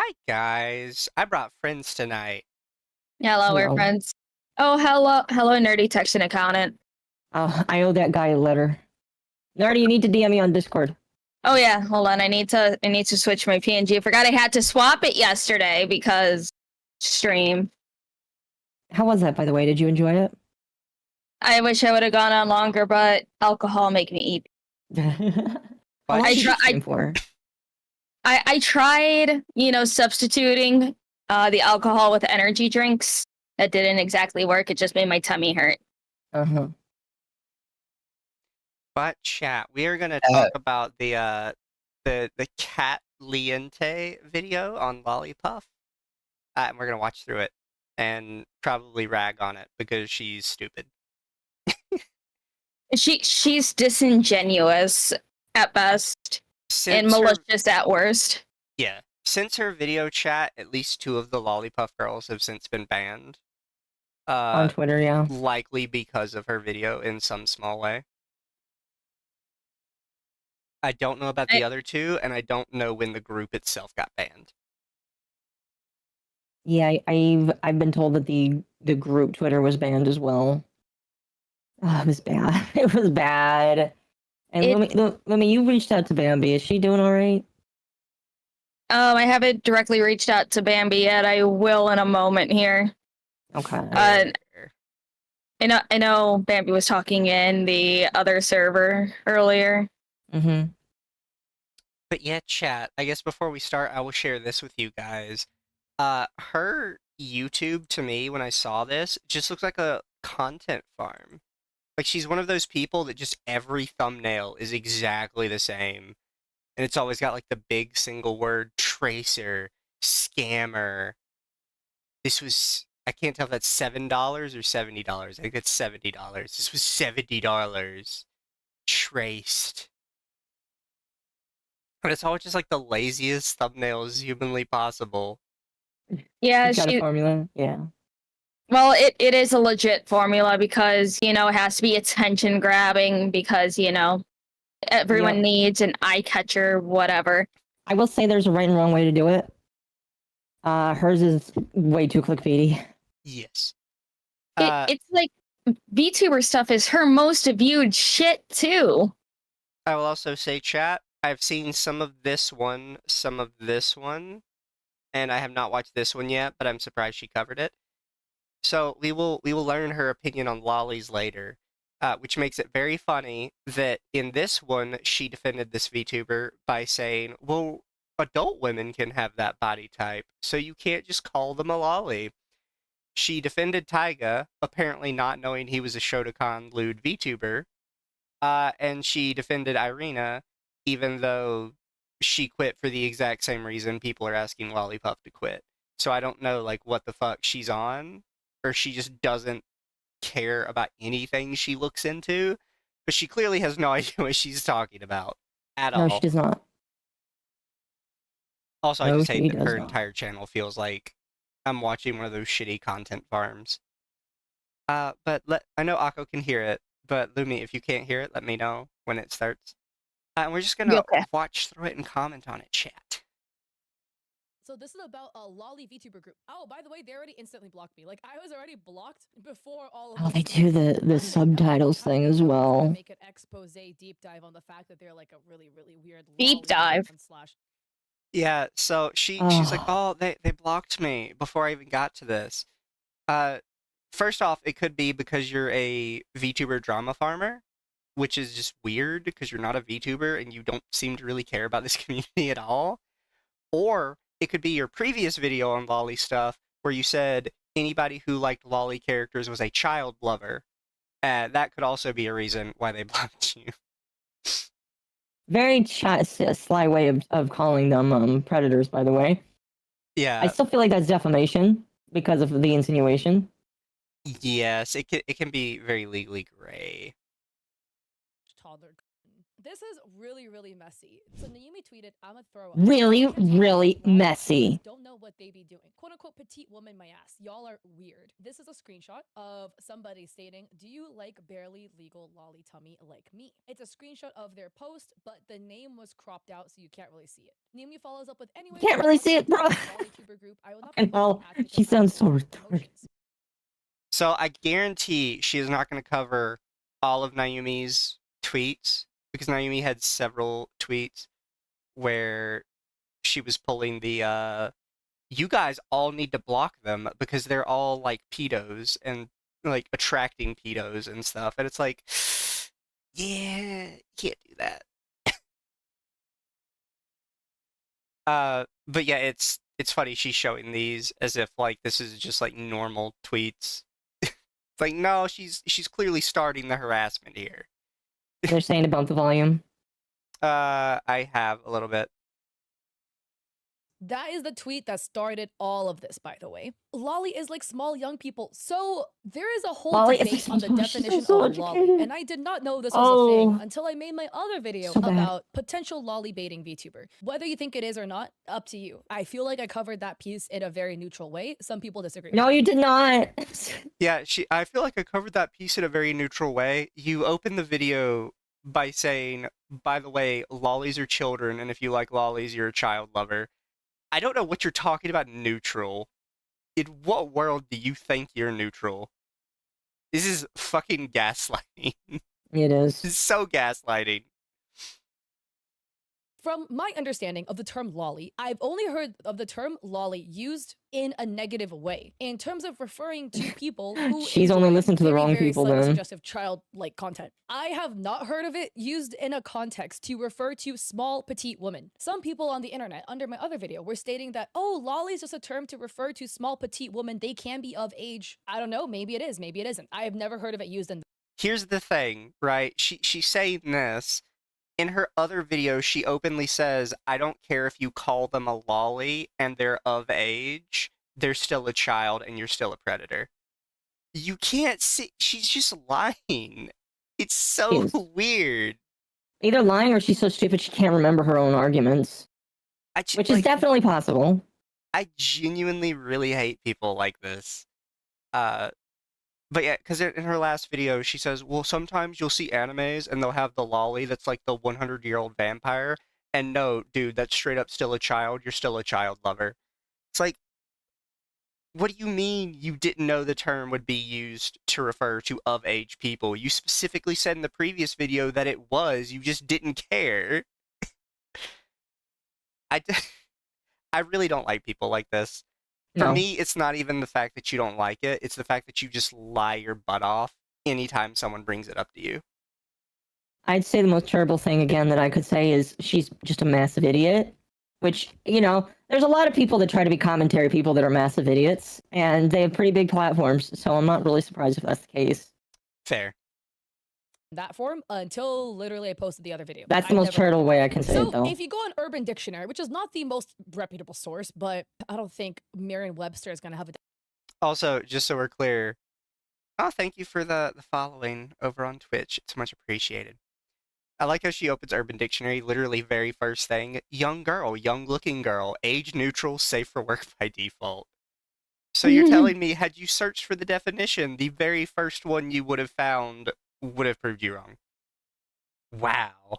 Hi guys, I brought friends tonight. Hello, we're Hello. friends. Oh, hello, nerdy texting accountant. I owe that guy a letter. Nerdy, you need to DM me on Discord. Oh yeah, hold on. I need to switch my PNG. I forgot I had to swap it yesterday because stream. How was that, by the way? Did you enjoy it? I wish I would have gone on longer, but alcohol make me eat. How long I did you stream for? I tried, substituting the alcohol with energy drinks. That didn't exactly work. It just made my tummy hurt. Uh-huh. But chat, we are gonna talk about the cat Liente video on Lollipuff. And we're gonna watch through it and probably rag on it because she's stupid. She's disingenuous at best and malicious at worst. Yeah. Since her video chat, at least 2 of the Lollipuff girls have since been banned. On Twitter, yeah. Likely because of her video in some small way. I don't know about the other 2, and I don't know when the group itself got banned. Yeah, I've been told that the group Twitter was banned as well. Oh, it was bad. It was bad. And Lumi, you reached out to Bambi. Is she doing all right? I haven't directly reached out to Bambi yet. I will in a moment here. Okay. I know Bambi was talking in the other server earlier. Mm-hmm. But yeah, chat, I guess before we start, I will share this with you guys. Her YouTube, to me, when I saw this, just looks like a content farm. Like, she's one of those people that just every thumbnail is exactly the same. And it's always got, like, the big single word, tracer, scammer. This was, I can't tell if that's $7 or $70. I think it's $70. This was $70. Traced. But it's always just, like, the laziest thumbnails humanly possible. Yeah, got a formula, yeah. Well, it is a legit formula because, it has to be attention grabbing because, everyone needs an eye catcher, whatever. I will say there's a right and wrong way to do it. Hers is way too clickbaity. Yes. It's like VTuber stuff is her most viewed shit too. I will also say, chat, I've seen some of this one, and I have not watched this one yet, but I'm surprised she covered it. So we will learn her opinion on lollies later, which makes it very funny that in this one she defended this VTuber by saying, well, adult women can have that body type, so you can't just call them a lolly. She defended Taiga, apparently not knowing he was a Shotokan lewd VTuber, and she defended Irina, even though she quit for the exact same reason people are asking Lollipuff to quit. So I don't know, like, what the fuck she's on, or she just doesn't care about anything she looks into, but she clearly has no idea what she's talking about at all. No, she does not. Also, I just hate that her entire channel feels like I'm watching one of those shitty content farms. But I know Akko can hear it, but Lumi, if you can't hear it, let me know when it starts. And we're just gonna watch through it and comment on it, chat. So this is about a lolly VTuber group. Oh, by the way, they already instantly blocked me. Like, I was already blocked before all of this. Oh, they do the subtitles thing as well. Make an expose deep dive on the fact that they're like a really, really weird deep dive. Yeah, so she's like, oh, they blocked me before I even got to this. First off, it could be because you're a VTuber drama farmer, which is just weird because you're not a VTuber and you don't seem to really care about this community at all. Or it could be your previous video on lolly stuff where you said anybody who liked lolly characters was a child lover. That could also be a reason why they blocked you. Very sly way of calling them predators, by the way. Yeah. I still feel like that's defamation because of the insinuation. Yes, it can be very legally gray. This is really, really messy. So Naomi tweeted, "I'm a throw up. Really, I can't talk really about lolly messy. because don't know what they be doing. Quote unquote petite woman my ass. Y'all are weird." This is a screenshot of somebody stating, "Do you like barely legal lolly tummy like me?" It's a screenshot of their post, but the name was cropped out so you can't really see it. Naomi follows up with, "Anyway, Can't really see it, bro. Lollipuber group. I will not be I know. looking at because She I sounds so have retarded. emotions." So I guarantee she is not going to cover all of Naomi's tweets because Naomi had several tweets where she was pulling the you guys all need to block them because they're all like pedos and like attracting pedos and stuff. And it's like, yeah, you can't do that. But yeah, it's funny she's showing these as if like this is just like normal tweets. It's like, no, she's clearly starting the harassment here. They're saying to bump the volume. I have a little bit. That is the tweet that started all of this, by the way. Lolly is like small young people. So there is a whole Lolly is debate like on the small- she's definition so of lolly. educated. And I did not know this was a thing Oh. until I made my other video So bad. about potential lolly baiting VTuber. Whether you think it is or not, up to you. I feel like I covered that piece in a very neutral way. Some people disagree. No, you did not. Yeah, I feel like I covered that piece in a very neutral way. You opened the video by saying, by the way, lollies are children, and if you like lollies, you're a child lover. I don't know what you're talking about neutral. In what world do you think you're neutral? This is fucking gaslighting. It is. This is so gaslighting. From my understanding of the term lolly, I've only heard of the term lolly used in a negative way in terms of referring to people who She's only enjoy listened to the very, wrong very people slightly then. suggestive child-like content. I have not heard of it used in a context to refer to small petite women. Some people on the internet under my other video were stating that, oh, lolly is just a term to refer to small petite women. They can be of age. I don't know, maybe it is, maybe it isn't. I have never heard of it used in. Here's the thing, right? She's saying this. In her other video, she openly says, I don't care if you call them a lolly and they're of age, they're still a child and you're still a predator. You can't see, she's just lying. It's so Yes. weird. Either lying or she's so stupid she can't remember her own arguments, which is definitely possible. I genuinely really hate people like this. But yeah, because in her last video, she says, well, sometimes you'll see animes and they'll have the lolly that's like the 100-year-old vampire. And no, dude, that's straight up still a child. You're still a child lover. It's like, what do you mean you didn't know the term would be used to refer to of-age people? You specifically said in the previous video that it was. You just didn't care. I really don't like people like this. For No. me, it's not even the fact that you don't like it. It's the fact that you just lie your butt off anytime someone brings it up to you. I'd say the most terrible thing again that I could say is she's just a massive idiot. Which, you know, there's a lot of people that try to be commentary people that are massive idiots, and they have pretty big platforms, so I'm not really surprised if that's the case. Fair. That form until literally I posted the other video. That's the I've most never- charitable way I can say So it, though. if you go on Urban Dictionary, which is not the most reputable source, but I don't think Merriam-Webster is going to have a. Also, just so we're clear, thank you for the following over on Twitch. It's much appreciated. I like how she opens Urban Dictionary, literally very first thing, young girl, young looking girl, age neutral, safe for work by default. So you're telling me, had you searched for the definition, the very first one you would have found would have proved you wrong. Wow.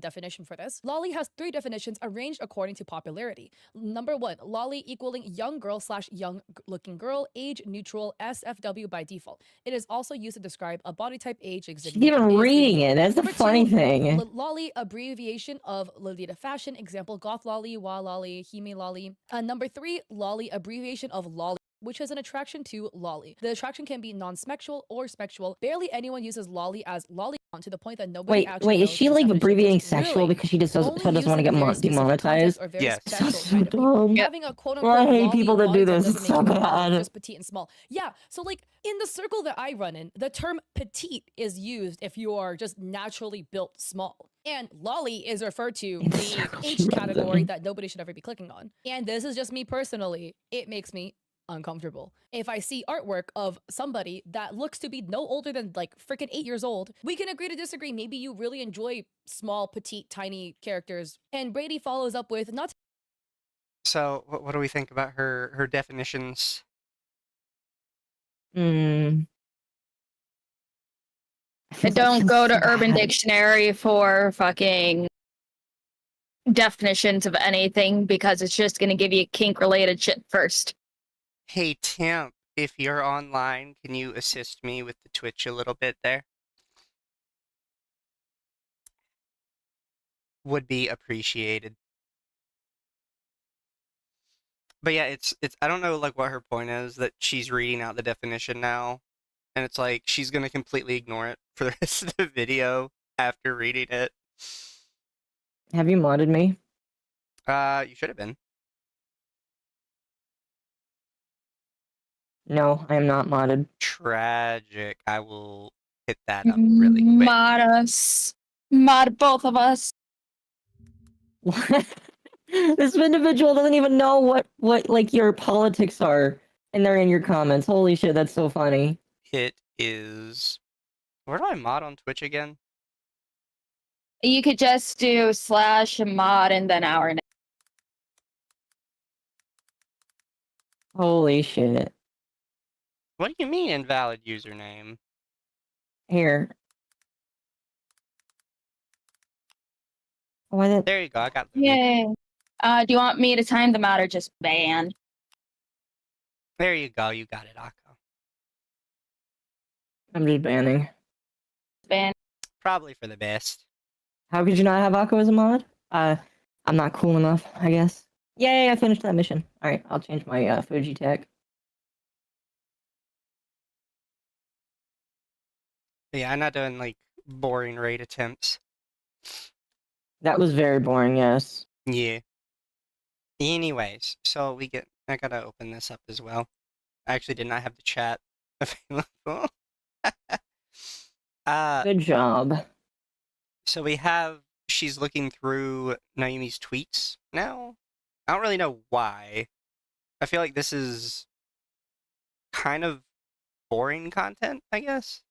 Definition for this. Lolly has 3 definitions arranged according to popularity. Number 1, lolly equaling young girl / young looking girl, age neutral, SFW by default. It is also used to describe a body type, age, She's exhibiting. even reading it. That's the Number funny 2, thing. Lolly, abbreviation of Lolita fashion. Example, goth lolly, wa lolly, hime lolly. Number 3, lolly, abbreviation of lolly, which is an attraction to lolly. The attraction can be non-sexual or sexual. Barely anyone uses lolly as lolly to the point that nobody actually Wait, is knows she what like this definition abbreviating is. sexual Really, because she just doesn't only want to used in get a very specific demonetized? context or very Yes. special Sounds so kind of people. dumb. Having a quote Well, I unquote hate lolly people that do content this. doesn't It's make so you lolly, bad. just petite and small. Yeah, so like in the circle that I run in, the term petite is used if you are just naturally built small. And lolly is referred to In the the circle age she runs category in. that nobody should ever be clicking on. And this is just me personally. It makes me uncomfortable. If I see artwork of somebody that looks to be no older than like freaking 8 years old, we can agree to disagree. Maybe you really enjoy small, petite, tiny characters. And Brady follows up with, not So, what do we think about her definitions? Mm. I feel And don't like go it's to Urban bad. Dictionary for fucking definitions of anything because it's just gonna give you kink related shit first. Hey, Temp, if you're online, can you assist me with the Twitch a little bit there? Would be appreciated. But yeah, it's I don't know like what her point is that she's reading out the definition now, and it's like she's gonna completely ignore it for the rest of the video after reading it. Have you modded me? You should have been. No, I am not modded. Tragic. I will hit that up really quick. Mod us. Mod both of us. What? This individual doesn't even know what like your politics are, and they're in your comments. Holy shit, that's so funny. It is. Where do I mod on Twitch again? You could just do /mod and then our name. Holy shit. What do you mean invalid username? Here. Why that? There you go. I got Louis. Yay. Do you want me to time the mod or just ban? There you go. You got it, Akko. I'm just banning. Ban. Probably for the best. How could you not have Akko as a mod? I'm not cool enough, I guess. Yay, I finished that mission. Alright, I'll change my Fuji tech. Yeah, I'm not doing like boring raid attempts. That was very boring, yes. Yeah. Anyways, so I gotta open this up as well. I actually did not have the chat available. Good job. So she's looking through Naomi's tweets now. I don't really know why. I feel like this is kind of boring content, I guess.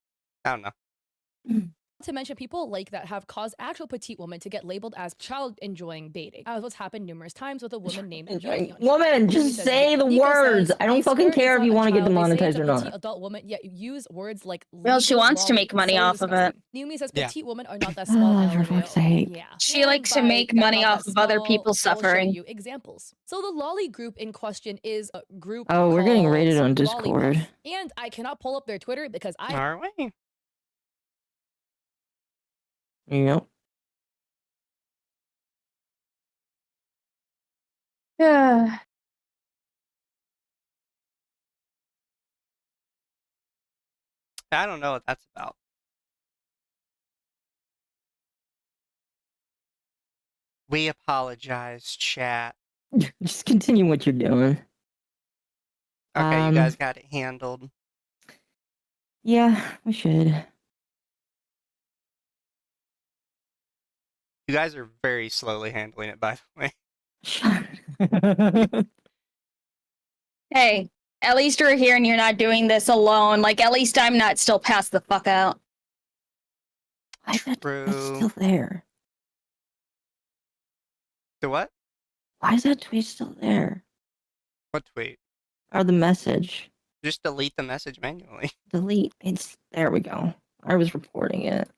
I don't know. to mention people like that have caused actual petite women to get labeled as child enjoying baiting, as what's happened numerous times with a woman named Yumi. Woman, just say the words. I don't fucking care if you want to get demonetized or not. Adult woman, yet use words like. Well, she wants to make money off of it. Yumi says Yeah. petite women are not that small. For fuck's sake. Yeah. She And likes to by make they're money not off that of other small, people's I'll show suffering. you examples. So the lolly group in question is a group. Oh, we're getting called rated on Discord. Lollipuff. And I cannot pull up their Twitter because I Are we? Yep. Yeah. I don't know what that's about. We apologize, chat. Just continue what you're doing. Okay, you guys got it handled. Yeah, we should. You guys are very slowly handling it, by the way. Hey, at least you're here and you're not doing this alone. Like, at least I'm not still passed the fuck out. Why is that True. still there? The what? Why is that tweet still there? What tweet? Or the message? Just delete the message manually. Delete. It's there. We go. I was reporting it.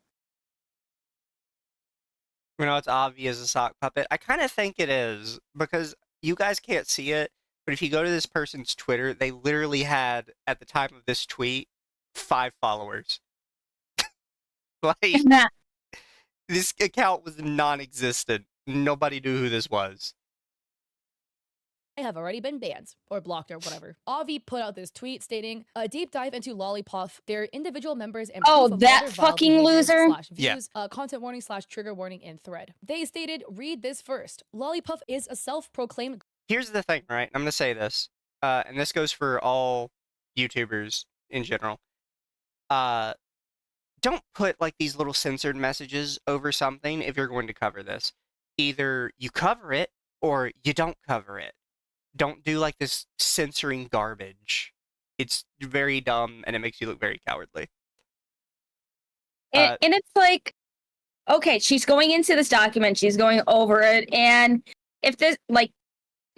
You know, it's obvious a sock puppet. I kind of think it is, because you guys can't see it, but if you go to this person's Twitter, they literally had, at the time of this tweet, 5 followers. Like, this account was non-existent. Nobody knew who this was. have already been banned or blocked or whatever. Avi put out this tweet stating a deep dive into Lollipuff, their individual members, and Oh, proof of that other vile fucking behaviors loser? / views, content warning / trigger warning in thread. They stated, read this first. Lollipuff is a self-proclaimed. Here's the thing, right? I'm going to say this, and this goes for all YouTubers in general. Don't put like these little censored messages over something if you're going to cover this. Either you cover it or you don't cover it. don't do like this censoring garbage. It's very dumb and it makes you look very cowardly. And it's like, okay, she's going into this document, she's going over it, and if this, like,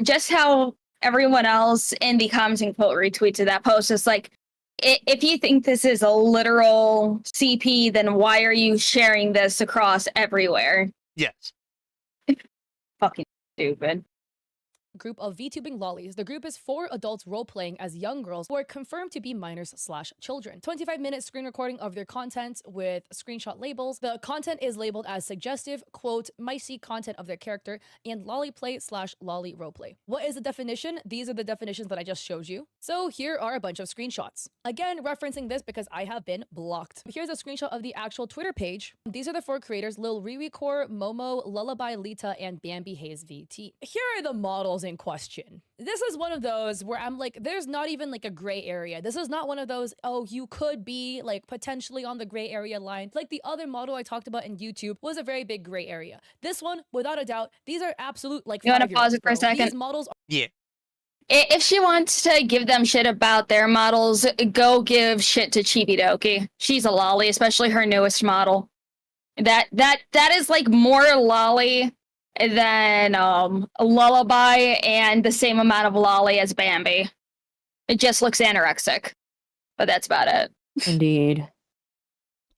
just how everyone else in the comments and quote retweets of that post is like, if you think this is a literal CP, then why are you sharing this across everywhere? Yes. Fucking stupid. Group of VTubing lollies. The group is 4 adults role-playing as young girls who are confirmed to be minors/children. 25-minute screen recording of their content with screenshot labels. The content is labeled as suggestive, quote, might see content of their character, and lolly play/lolly roleplay. What is the definition? These are the definitions that I just showed you. So here are a bunch of screenshots. Again, referencing this because I have been blocked. Here's a screenshot of the actual Twitter page. These are the 4 creators: Lil Riri Core, Momo, Lullaby Lita, and Bambi Hayes VT. Here are the models in question. This is one of those where I'm like, there's not even like a gray area. This is not one of those, oh, you could be like potentially on the gray area line. Like the other model I talked about in YouTube was a very big gray area. This one, without a doubt, these are absolute like. You want to pause it for a second? These models. Yeah. If she wants to give them shit about their models, go give shit to Chibi Doki. She's a lolly, especially her newest model. That is like more lolly than Lullaby and the same amount of lolly as Bambi. It just looks anorexic, but that's about it. Indeed.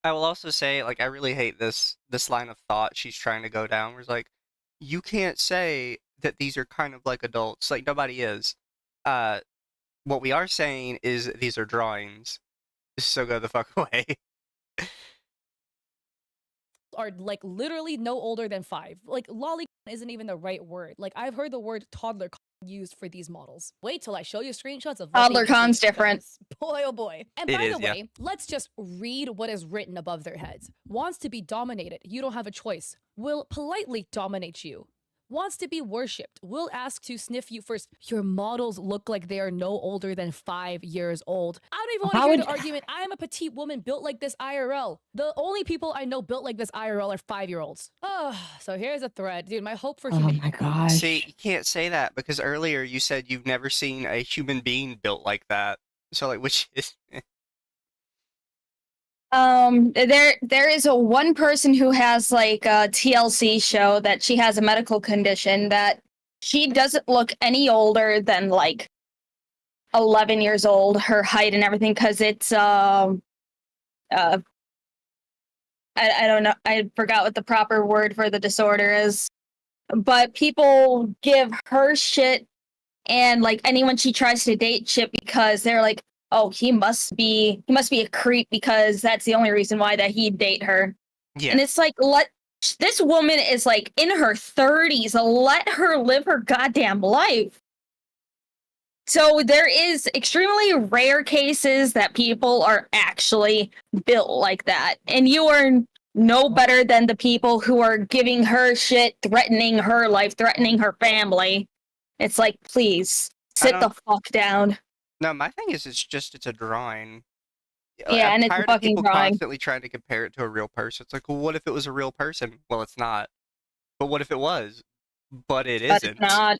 I will also say, like, I really hate this line of thought she's trying to go down, where it's like, you can't say that these are kind of like adults. Like, nobody is. What we are saying is these are drawings. So go the fuck away. Are like literally no older than 5. Like lolly isn't even the right word. Like I've heard the word toddler used for these models. Wait till I show you screenshots of Toddler con's different. Boy oh boy. And It by is, the yeah. way, let's just read what is written above their heads. Wants to be dominated. You don't have a choice. Will politely dominate you. Wants to be worshipped. Will ask to sniff you first. Your models look like they are no older than 5 years old. I don't even want to hear the argument. I am a petite woman built like this IRL. The only people I know built like this IRL are 5-year-olds. Oh, so here's a thread. Dude, my hope for Oh humanity. my gosh. See, you can't say that because earlier you said you've never seen a human being built like that. So, like, which is... There is a one person who has like a TLC show that she has a medical condition that she doesn't look any older than like 11 years old, her height and everything, because it's I don't know, I forgot what the proper word for the disorder is, but people give her shit and like anyone she tries to date shit because they're like, oh, he must be a creep because that's the only reason why that he'd date her. Yeah. And it's like, this woman is like in her 30s. Let her live her goddamn life. So there is extremely rare cases that people are actually built like that. And you are no better than the people who are giving her shit, threatening her life, threatening her family. It's like, please, sit the fuck down. No, my thing is it's a drawing. Yeah, I'm and it's a tired of fucking people drawing. constantly trying to compare it to a real person. It's like, well, what if it was a real person? Well, it's not. But what if it was? But it But isn't. it's not.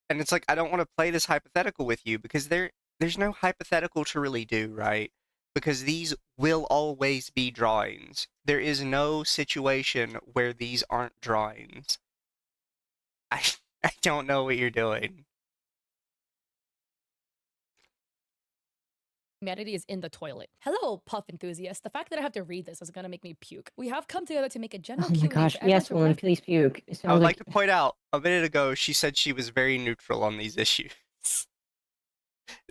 And it's like, I don't want to play this hypothetical with you because there's no hypothetical to really do, right? Because these will always be drawings. There is no situation where these aren't drawings. I don't know what you're doing. Humanity is in the toilet. Hello, Puff enthusiasts. The fact that I have to read this is gonna make me puke. We have come together to make a general Oh my Q&A gosh. for everyone Yes, to woman, ref- please puke. It I would sounds like to point out, a minute ago, she said she was very neutral on these issues.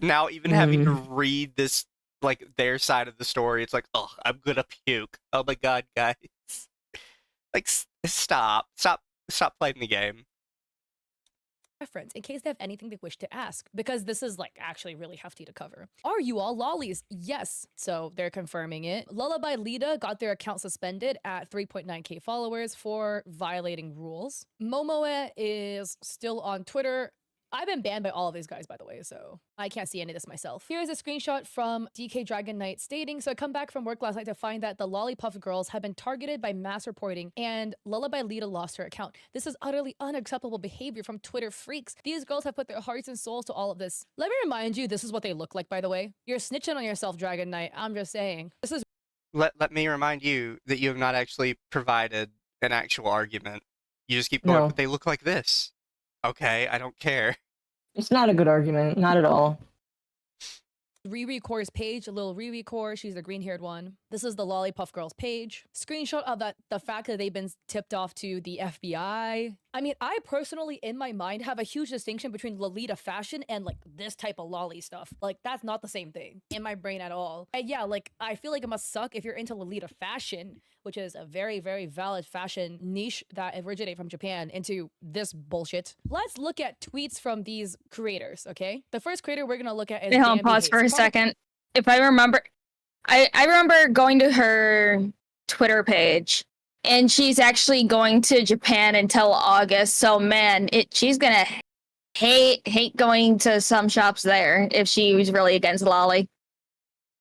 Now, even having to read this, like, their side of the story, it's like, oh, I'm gonna puke. Oh my god, guys. Like, stop playing the game. friends in case they have anything they wish to ask, because this is like actually really hefty to cover. Are you all lollies? Yes. So they're confirming it. Lullaby Lita got their account suspended at 3.9k followers for violating rules. Momoe is still on Twitter. I've been banned by all of these guys, by the way, so I can't see any of this myself. Here's a screenshot from DK Dragon Knight stating, so I come back from work last night to find that the Lollipuff girls have been targeted by mass reporting and Lullaby Lita lost her account. This is utterly unacceptable behavior from Twitter freaks. These girls have put their hearts and souls to all of this. Let me remind you, this is what they look like, by the way. You're snitching on yourself, Dragon Knight. I'm just saying. This is Let me remind you that you have not actually provided an actual argument. You just keep going, No. but they look like this. Okay, I don't care. It's not a good argument. Not at all. Riri Core's page, a little Riri Core, she's the green-haired one. This is the Lollipuff girls page. Screenshot of the fact that they've been tipped off to the FBI. I mean, I personally, in my mind, have a huge distinction between Lolita fashion and like this type of lolly stuff. Like, that's not the same thing in my brain at all. And yeah, like, I feel like it must suck if you're into Lolita fashion, which is a very, very valid fashion niche that originated from Japan, into this bullshit. Let's look at tweets from these creators, okay? The first creator we're gonna look at is Wait, hold on, Bambi pause Hayes. for a second. If I remember, I remember going to her Twitter page, and she's actually going to Japan until August. So man, she's gonna hate going to some shops there if she was really against Lolly.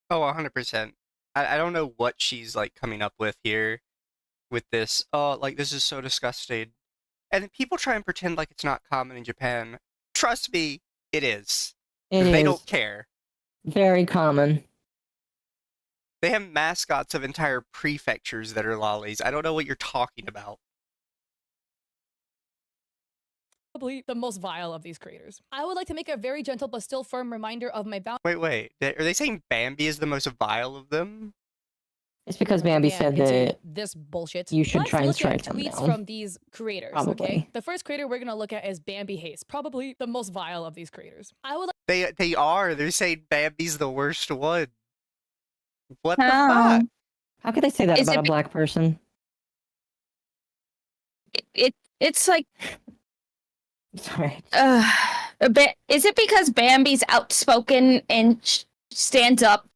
Oh, 100%. I don't know what she's like coming up with here with this. Oh, like this is so disgusting. And then people try and pretend like it's not common in Japan. Trust me, it is. It They is don't care. very common. They have mascots of entire prefectures that are lollies. I don't know what you're talking about. Probably the most vile of these creators. I would like to make a very gentle but still firm reminder of my Wait. Are they saying Bambi is the most vile of them? It's because Bambi said into that this bullshit. you should Let's try and look strike at them tweets down. from these creators. Okay, Probably. the first creator we're gonna look at is Bambi Hayes, probably the most vile of these creators. I would like They are. They're saying Bambi's the worst one. What the How? fuck? How could they say that Is about it a black person? It's like, Sorry. is it because Bambi's outspoken and stands up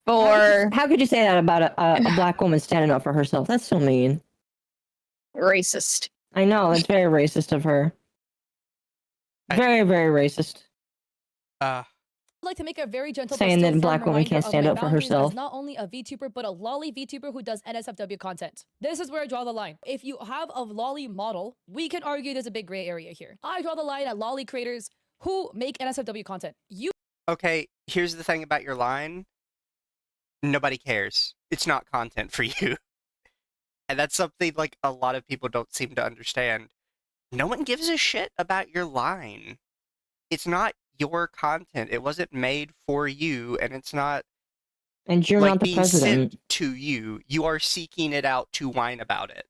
for How could you say that about a black woman standing up for herself? That's so mean. racist? I know, that's very racist of her. Very, very racist. I'd like to make a very gentle Saying but that still black firm woman reminder can't of stand my up for boundaries as herself. not only a VTuber but a lolly VTuber who does NSFW content. This is where I draw the line. If you have a lolly model, we can argue there's a big gray area here. I draw the line at lolly creators who make NSFW content. You Okay, here's the thing about your line. Nobody cares. It's not content for you. And that's something like a lot of people don't seem to understand. No one gives a shit about your line. It's not your content. It wasn't made for you, and it's not And you're like not the being president. sent to you. You are seeking it out to whine about it.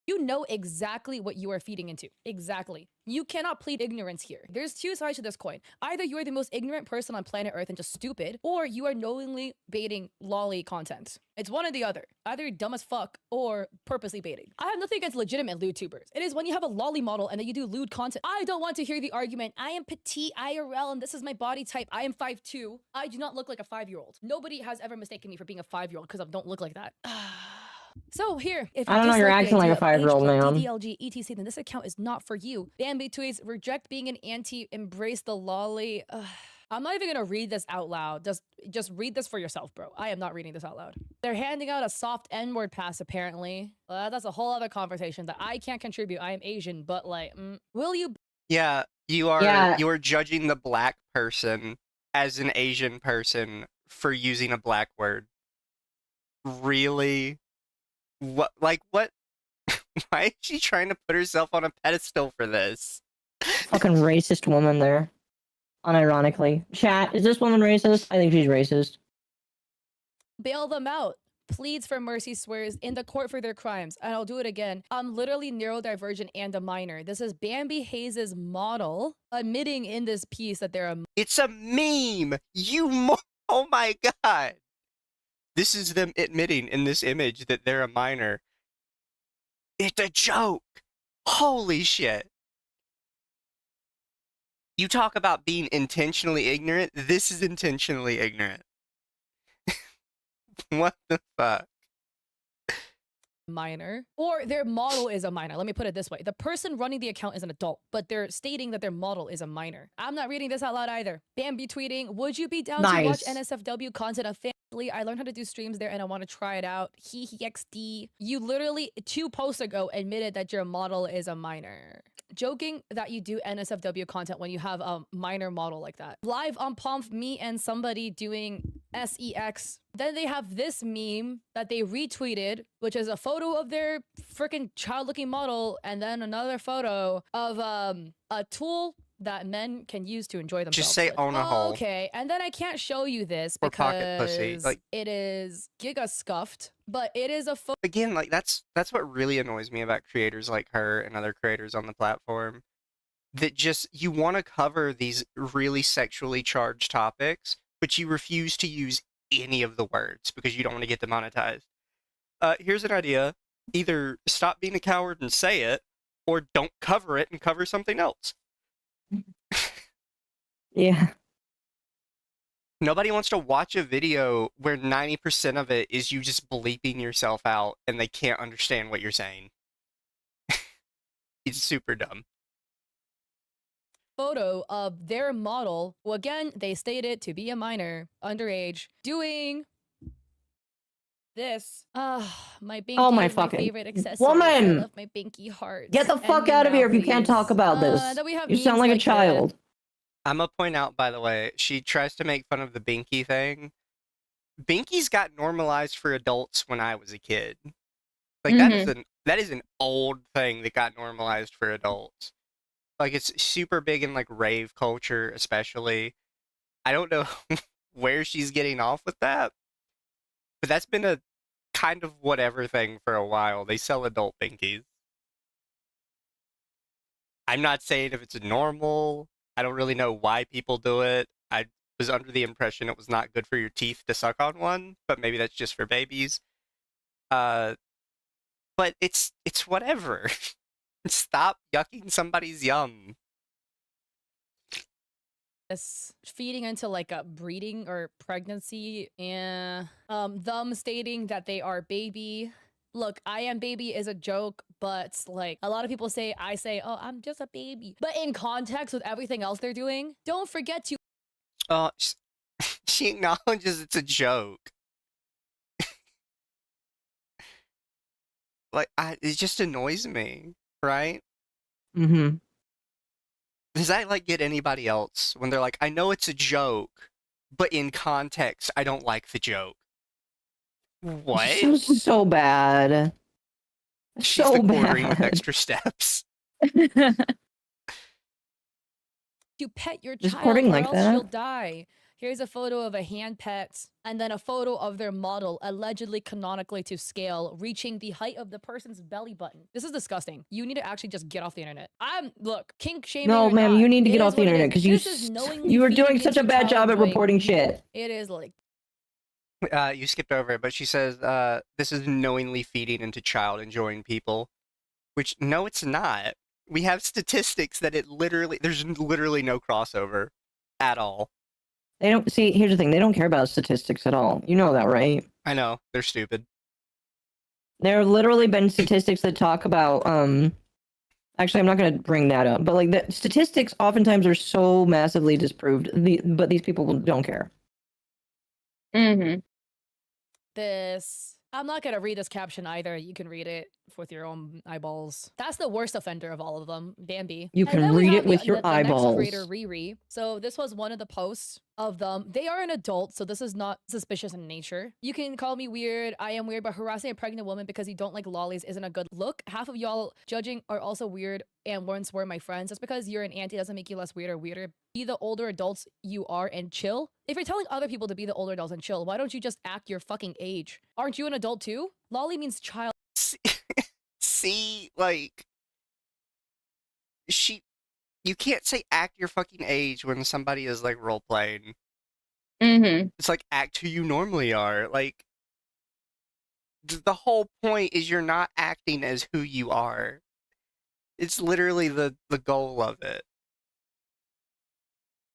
You know exactly what you are feeding into. Exactly. You cannot plead ignorance here. There's two sides to this coin. Either you are the most ignorant person on planet Earth and just stupid, or you are knowingly baiting lolly content. It's one or the other. Either you're dumb as fuck or purposely baiting. I have nothing against legitimate lewd tubers. It is when you have a lolly model and then you do lewd content. I don't want to hear the argument, I am petite IRL and this is my body type. I am 5'2". I do not look like a 5-year-old. Nobody has ever mistaken me for being a 5-year-old because I don't look like that. So here, if I don't know, you're acting like a 5-year-old, ma'am. DDLG, etc., then this account is not for you. Bambi tweets, reject being an anti, embrace the lolly. I'm not even gonna read this out loud. Just read this for yourself, bro. I am not reading this out loud. They're handing out a soft N-word pass, apparently. That's a whole other conversation that I can't contribute. I am Asian, but like, will you? Yeah, you are. Yeah. You are judging the black person as an Asian person for using a black word. Really? What? Like what? Why is she trying to put herself on a pedestal for this? Fucking racist woman there. Unironically. Chat, is this woman racist? I think she's racist. Bail them out. Pleads for mercy, swears in the court for their crimes. And I'll do it again. I'm literally neurodivergent and a minor. This is Bambi Hayes' model admitting in this piece that they're a It's a meme. Oh my god. This is them admitting in this image that they're a minor. It's a joke. Holy shit. You talk about being intentionally ignorant. This is intentionally ignorant. What the fuck? minor, or their model is a minor. Let me put it this way. The person running the account is an adult, but they're stating that their model is a minor. I'm not reading this out loud either. Bambi tweeting, would you be down to watch NSFW content of family? I learned how to do streams there and I want to try it out. He XD. You literally 2 posts ago admitted that your model is a minor. Joking that you do NSFW content when you have a minor model like that. Live on Pomf, me and somebody doing SEX. Then they have this meme that they retweeted, which is a photo of their freaking child-looking model, and then another photo of a tool that men can use to enjoy themselves. Just say with. own a hole. Okay, and then I can't show you this Or pocket pussy. because Like, it is giga scuffed, but it is a photo. again, like that's what really annoys me about creators like her and other creators on the platform. That just, you want to cover these really sexually charged topics, but you refuse to use any of the words because you don't want to get demonetized. Here's an idea. Either stop being a coward and say it, or don't cover it and cover something else. Yeah. Nobody wants to watch a video where 90% of it is you just bleeping yourself out and they can't understand what you're saying. It's super dumb. Photo of their model, who again, they stated to be a minor, underage, doing this. My binky Oh my is my fucking favorite accessory. woman! I love my binky heart. Get the fuck out of here if you can't talk about this. Then we have You sound memes like a child. I'm gonna point out, by the way, she tries to make fun of the binky thing. Binkies got normalized for adults when I was a kid. Like, that is an old thing that got normalized for adults. Like, it's super big in, like, rave culture, especially. I don't know where she's getting off with that, but that's been a kind of whatever thing for a while. They sell adult binkies. I'm not saying if it's normal. I don't really know why people do it. I was under the impression it was not good for your teeth to suck on one, but maybe that's just for babies. But it's whatever. Stop yucking somebody's yum. Feeding into like a breeding or pregnancy, and them stating that they are baby. Look, I am baby is a joke, but like a lot of people say, I say, oh, I'm just a baby. But in context with everything else they're doing, don't forget to. She acknowledges it's a joke. Like, it just annoys me, right? Mm-hmm. Does that, like, get anybody else when they're like, I know it's a joke, but in context, I don't like the joke? What? So bad. She's So the quartering with bad. extra steps. You pet your Just child courting or like else that? she'll die. Here's a photo of a hand pet, and then a photo of their model, allegedly canonically to scale, reaching the height of the person's belly button. This is disgusting. You need to actually just get off the internet. Look, kink shaming. No, or ma'am, not, you need to it get is off the what it internet is. because This is knowingly you were feeding doing such a into bad job at child-enjoying reporting people. shit. It is like. You skipped over it, but she says, this is knowingly feeding into child enjoying people. Which, no, it's not. We have statistics that there's literally no crossover at all. They don't see. Here's the thing: they don't care about statistics at all. You know that, right? I know, they're stupid. There have literally been statistics that talk about. Actually, I'm not going to bring that up, but like the statistics oftentimes are so massively disproved. But these people don't care. Mm-hmm. This. I'm not gonna read this caption either. You can read it with your own eyeballs. That's the worst offender of all of them, Bambi. You And can then we read have it with your the eyeballs. next creator, Riri. So this was one of the posts of them. They are an adult, so this is not suspicious in nature. You can call me weird. I am weird, but harassing a pregnant woman because you don't like lollies isn't a good look. Half of y'all judging are also weird and once were my friends. Just because you're an auntie doesn't make you less weird or weirder. Be the older adults you are and chill. If you're telling other people to be the older adults and chill, why don't you just act your fucking age? Aren't you an adult too? Lolly means child. See, like, you can't say act your fucking age when somebody is, like, role-playing. Mm-hmm. It's like, act who you normally are. Like, the whole point is you're not acting as who you are. It's literally the goal of it.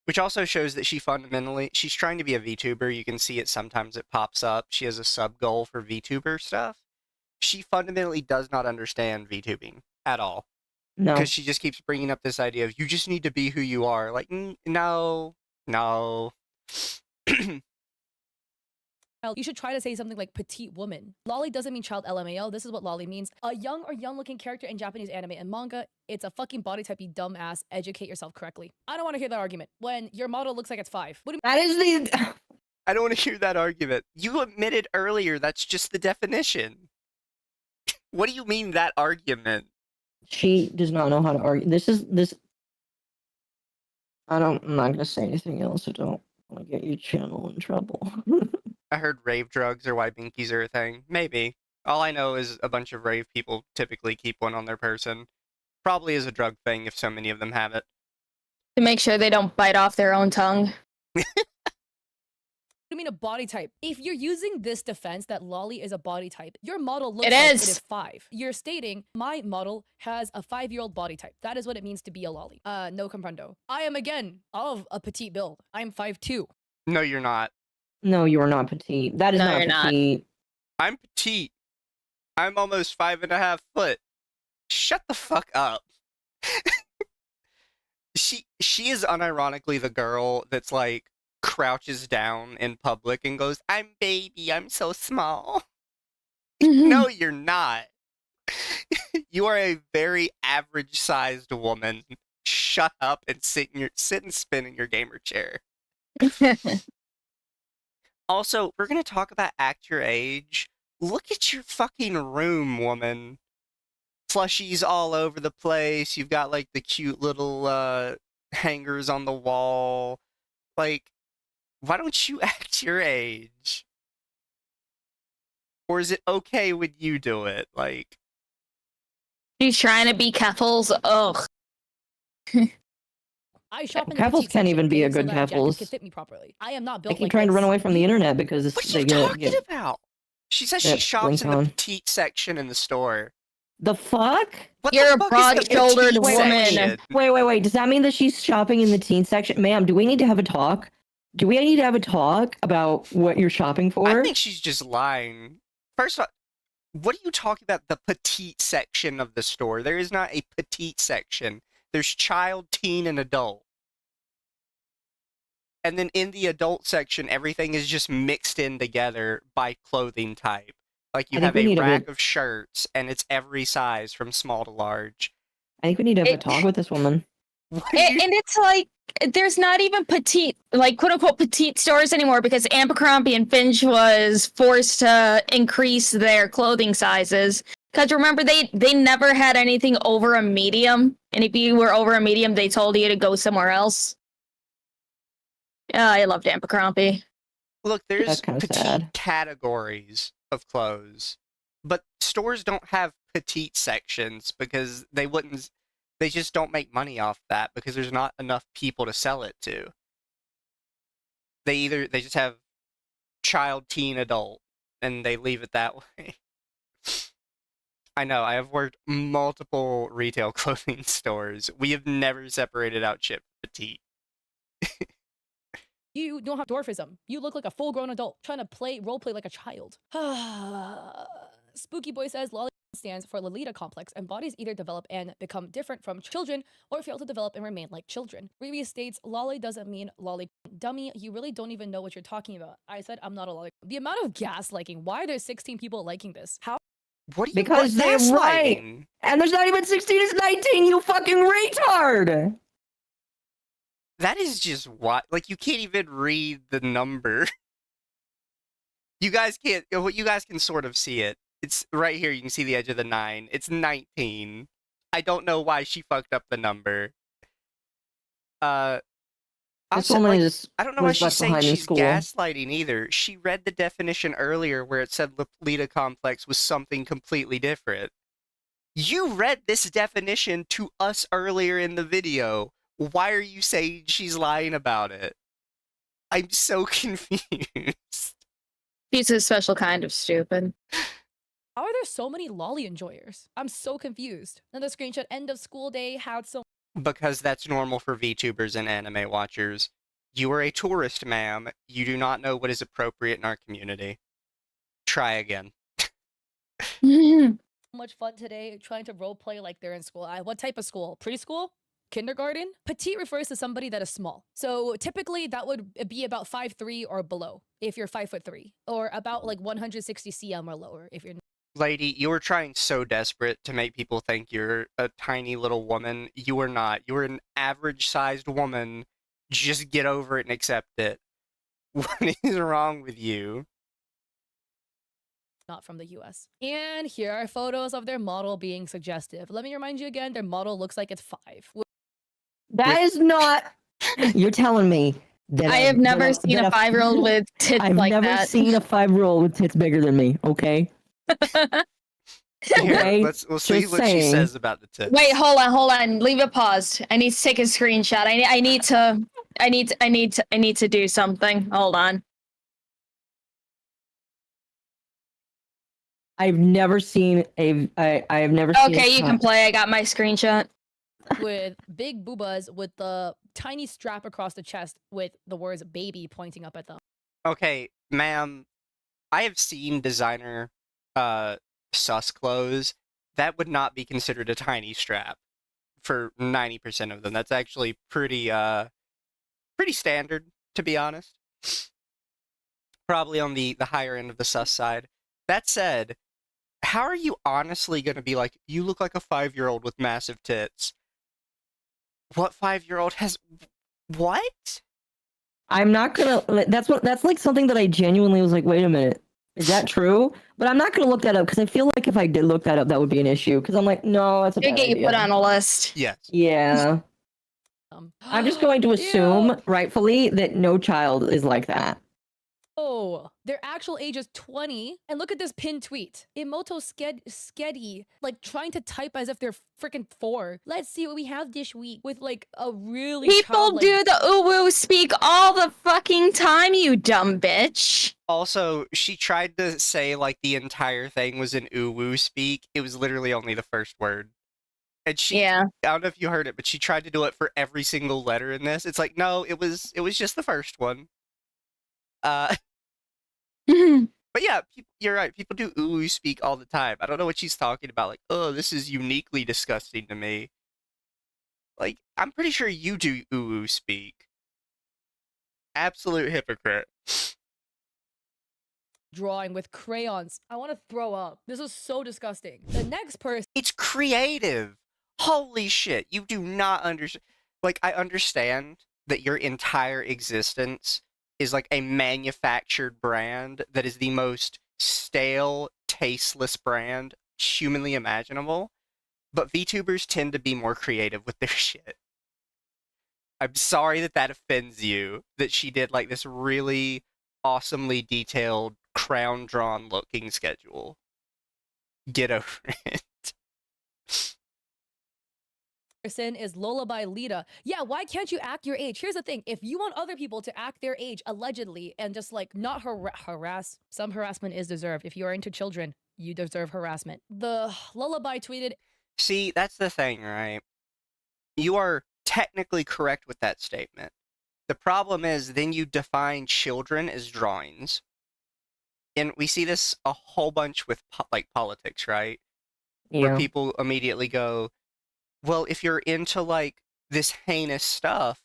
Which also shows that she's trying to be a VTuber. You can see it sometimes it pops up. She has a sub-goal for VTuber stuff. she fundamentally does not understand VTubing at all. No. Because she just keeps bringing up this idea of you just need to be who you are. Like, no. You should try to say something like petite woman. Lolly doesn't mean child LMAO. This is what lolly means. A young or young-looking character in Japanese anime and manga. It's a fucking body type, you dumbass. Educate yourself correctly. I don't want to hear that argument. When your model looks like it's 5. What do That is the. I don't want to hear that argument. You admitted earlier that's just the definition. What do you mean that argument? She does not know how to argue. This. I'm not gonna say anything else. I don't want to get your channel in trouble. I heard rave drugs or why binkies are a thing. Maybe. All I know is a bunch of rave people typically keep one on their person. Probably is a drug thing if so many of them have it. To make sure they don't bite off their own tongue. you mean a body type? If you're using this defense that lolly is a body type, your model looks It like is. it is 5. You're stating my model has a 5-year-old body type. That is what it means to be a lolly. No comprendo. I am again of a petite build. I'm 5'2". No, you're not. No, you are not petite. That is No, not you're not. petite. I'm petite. I'm almost 5.5 foot. Shut the fuck up. She is unironically the girl that's like crouches down in public and goes, "I'm baby, I'm so small." No, you're not. You are a very average-sized woman. Shut up and sit and spin in your gamer chair. Also, we're gonna talk about act your age. Look at your fucking room, woman. Plushies all over the place. You've got like the cute little hangers on the wall. Like, why don't you act your age? Or is it okay when you do it? Like, She's trying to be Keffels. Ugh. I shop in the Keffels petite can't even section, be a so good that jacket Keffels. can fit me properly. I am not They built keep like trying to run this. away from the internet because what are you talking about? She says she Get shops in the blinked on. petite section in the store. The fuck? What You're the a fuck is the broad-shouldered petite woman. section? Wait. Does that mean that she's shopping in the teen section? Ma'am, do we need to have a talk? Do we need to have a talk about what you're shopping for? I think she's just lying. First of all, what are you talking about? The petite section of the store? There is not a petite section. There's child, teen, and adult. And then in the adult section, everything is just mixed in together by clothing type. Like you I think have we a need a rack bit- of shirts, and it's every size from small to large. I think we need to have a It- talk with this woman. What are you- And it's like, there's not even petite, like quote unquote petite stores anymore because Abercrombie and Finch was forced to increase their clothing sizes. Because remember, they never had anything over a medium. And if you were over a medium, they told you to go somewhere else. I loved Abercrombie. Look, there's That's kinda petite sad. categories of clothes, but stores don't have petite sections because they just don't make money off that because there's not enough people to sell it to. They just have child, teen, adult, and they leave it that way. I know, I have worked multiple retail clothing stores. We have never separated out shit petite. You don't have dwarfism. You look like a full-grown adult trying to roleplay like a child. Spooky Boy says Lolly stands for Lolita complex, and bodies either develop and become different from children or fail to develop and remain like children. Riri states Lolly doesn't mean lolly. Dummy, you really don't even know what you're talking about. I said I'm not a lolly. The amount of gaslighting. Why are there 16 people liking this? How? What are you Because they're right. gaslighting? And there's not even 16, it's 19, you fucking retard! That is just what, like, you can't even read the number. You guys can't, you guys can sort of see it. It's right here, you can see the edge of the 9. It's 19. I don't know why she fucked up the number. This Also, woman like, is I don't know why was she's left saying behind in she's school. gaslighting either. She read the definition earlier where it said Lolita complex was something completely different. You read this definition to us earlier in the video. Why are you saying she's lying about it? I'm so confused. She's a special kind of stupid. How are there so many lolly enjoyers? I'm so confused. Another screenshot. End of school day. Had so. Because that's normal for VTubers and anime watchers. You are a tourist, ma'am. You do not know what is appropriate in our community. Try again. Much fun today trying to role play like they're in school. What type of school? Preschool? Kindergarten? Petite refers to somebody that is small. So typically that would be about 5'3" or below if you're 5'3", or about like 160 cm or lower if you're. Lady, you were trying so desperate to make people think you're a tiny little woman. You are not. You are an average-sized woman. Just get over it and accept it. What is wrong with you? Not from the US. And here are photos of their model being suggestive. Let me remind you again, their model looks like it's 5. That is not. You're telling me that I have never seen that a 5-year-old with tits I've like never that. seen a 5-year-old with tits bigger than me. Okay. Here, Okay, we'll see just what she saying. says about the tits. Wait, hold on. Leave it paused. I need to take a screenshot. I need to do something. Hold on. I've never seen a. I have never seen. Okay, you can play. I got my screenshot. With big boobas with the tiny strap across the chest with the words baby pointing up at them. Okay, ma'am, I have seen designer sus clothes. That would not be considered a tiny strap for 90% of them. That's actually pretty standard, to be honest. Probably on the higher end of the sus side. That said, how are you honestly going to be like, you look like a 5-year-old with massive tits? What 5-year-old has... What? I'm not gonna. That's like something that I genuinely was like, wait a minute, is that true? But I'm not gonna look that up because I feel like if I did look that up, that would be an issue. Because I'm like, no, that's a Should bad get you idea. put on a list. Yes. Yeah, I'm just going to assume, Ew. rightfully, that no child is like that. Oh, their actual age is 20. And look at this pinned tweet. Emoto Skedi, like trying to type as if they're freaking 4. Let's see what we have this week with like a really People childlike... do the uwu speak all the fucking time, you dumb bitch. Also, she tried to say like the entire thing was in uwu speak. It was literally only the first word. And she, Yeah. I don't know if you heard it, but she tried to do it for every single letter in this. It's like, no, it was just the first one. But yeah, you're right. People do uwu speak all the time. I don't know what she's talking about. Like, oh, this is uniquely disgusting to me. Like, I'm pretty sure you do uwu speak. Absolute hypocrite. drawing with crayons. I want to throw up. This is so disgusting. The next person... It's creative. Holy shit. You do not understand. Like, I understand that your entire existence is like a manufactured brand that is the most stale, tasteless brand humanly imaginable. But VTubers tend to be more creative with their shit. I'm sorry that that offends you, that she did like this really awesomely detailed, crown-drawn looking schedule. Get over it. person is Lullaby Lita. Yeah, why can't you act your age? Here's the thing. If you want other people to act their age, allegedly, and just like not harass, some harassment is deserved. If you are into children, you deserve harassment. The Lullaby tweeted... See, that's the thing, right? You are technically correct with that statement. The problem is then you define children as drawings. And we see this a whole bunch with like politics, right? Yeah. Where people immediately go, well, if you're into like this heinous stuff,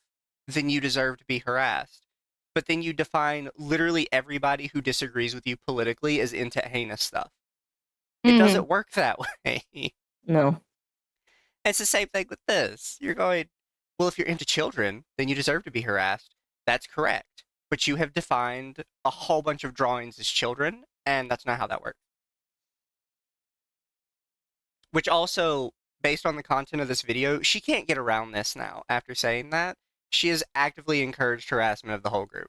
then you deserve to be harassed. But then you define literally everybody who disagrees with you politically as into heinous stuff. It doesn't work that way. No. It's the same thing with this. You're going, well, if you're into children, then you deserve to be harassed. That's correct. But you have defined a whole bunch of drawings as children, and that's not how that works. Which also, based on the content of this video, she can't get around this now. After saying that, she has actively encouraged harassment of the whole group.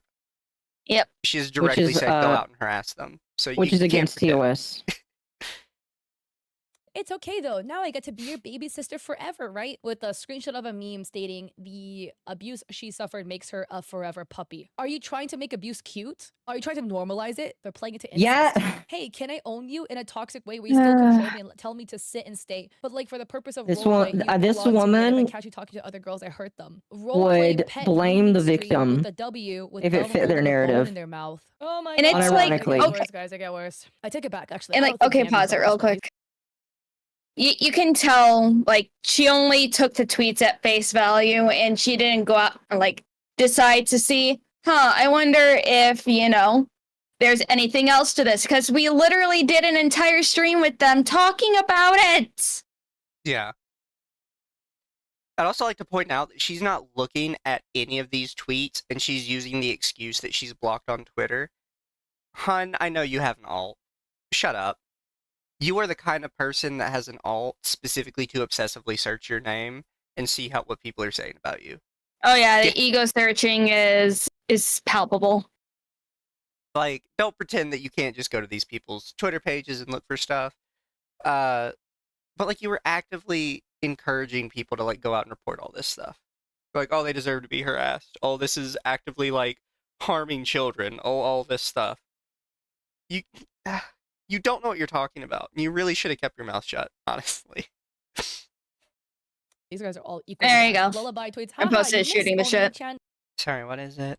Yep. She has directly said, go out and harass them. So which you is can't against forget. TOS. It's okay though. Now I get to be your baby sister forever, right? With a screenshot of a meme stating the abuse she suffered makes her a forever puppy. Are you trying to make abuse cute? Are you trying to normalize it? They're playing it to incest. Yeah. Hey, can I own you in a toxic way where you still control me and tell me to sit and stay? But like for the purpose of This roleplay, one- you this belong to me, and if I woman catch you talking to other girls, I hurt them. would Roleplay pet blame the grooming stream with victim a W with if it them fit their holding a bone narrative. in their mouth. Oh my And god. it's like, I get Unironically. worse, guys. I get worse. I take it back, actually. And I like, don't think okay, Gamby's pause it that real responsible. quick. You can tell, like, she only took the tweets at face value and she didn't go out and, like, decide to see, I wonder if, you know, there's anything else to this. Because we literally did an entire stream with them talking about it. Yeah. I'd also like to point out that she's not looking at any of these tweets, and she's using the excuse that she's blocked on Twitter. Hun, I know you have an alt. Shut up. You are the kind of person that has an alt specifically to obsessively search your name and see what people are saying about you. Oh yeah, the ego searching is palpable. Like, don't pretend that you can't just go to these people's Twitter pages and look for stuff. But like, you were actively encouraging people to like go out and report all this stuff. Like, oh, they deserve to be harassed. Oh, this is actively like harming children. Oh, all this stuff. You don't know what you're talking about. You really should have kept your mouth shut, honestly. These guys are all equal. There you go. Lullaby tweets. I posted shooting the shit. Sorry, what is it?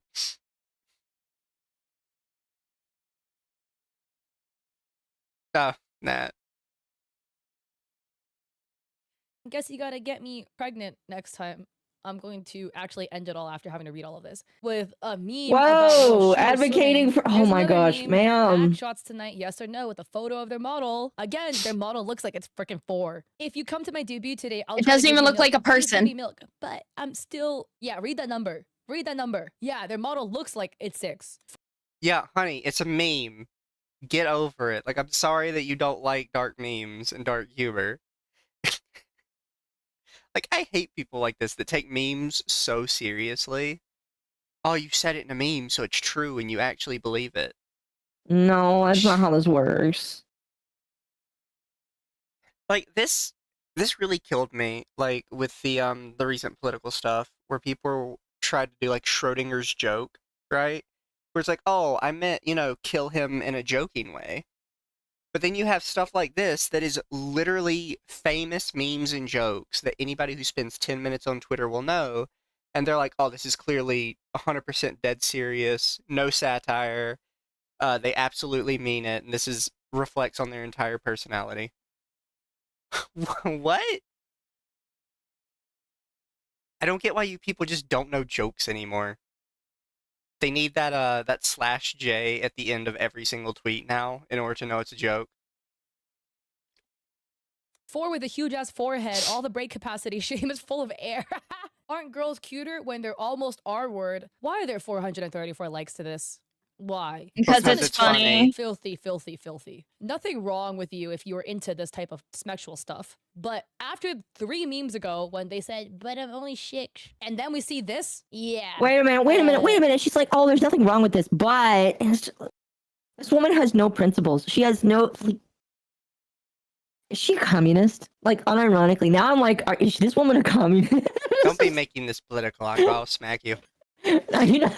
Oh, nah. I guess you gotta get me pregnant next time. I'm going to actually end it all after having to read all of this with a meme. about Whoa, Yoshio advocating swimming. for- oh Here's my another gosh, meme. ma'am. Back shots tonight, yes or no, with a photo of their model. Again, their model looks like it's freaking 4. If you come to my debut today, I'll It try to doesn't give even you look like milk. a Please give me person. milk. But I'm still, yeah, read that number. Read that number. Yeah, their model looks like it's 6. Yeah, honey, it's a meme. Get over it. Like, I'm sorry that you don't like dark memes and dark humor. Like, I hate people like this that take memes so seriously. Oh, you said it in a meme, so it's true and you actually believe it. No, that's not how this works. Like, this really killed me, like, with the recent political stuff, where people tried to do, like, Schrodinger's joke, right? Where it's like, oh, I meant, you know, kill him in a joking way. But then you have stuff like this that is literally famous memes and jokes that anybody who spends 10 minutes on Twitter will know, and they're like, oh, this is clearly 100% dead serious, no satire, they absolutely mean it, and this reflects on their entire personality. What? I don't get why you people just don't know jokes anymore. They need that /J at the end of every single tweet now in order to know it's a joke. 4 with a huge ass forehead, all the brake capacity, shame is full of air. Aren't girls cuter when they're almost R-word? Why are there 434 likes to this? Why? Because Because it's it's funny. funny. Filthy, filthy, filthy. Nothing wrong with you if you were into this type of sexual stuff. But after 3 memes ago, when they said, but I'm only 6, and then we see this, yeah. Wait a minute. She's like, oh, there's nothing wrong with this, but and it's just- this woman has no principles. She has no. Like, is she a communist? Like, unironically. Now I'm like, is this woman a communist? Don't be making this political, I'll smack you. You know?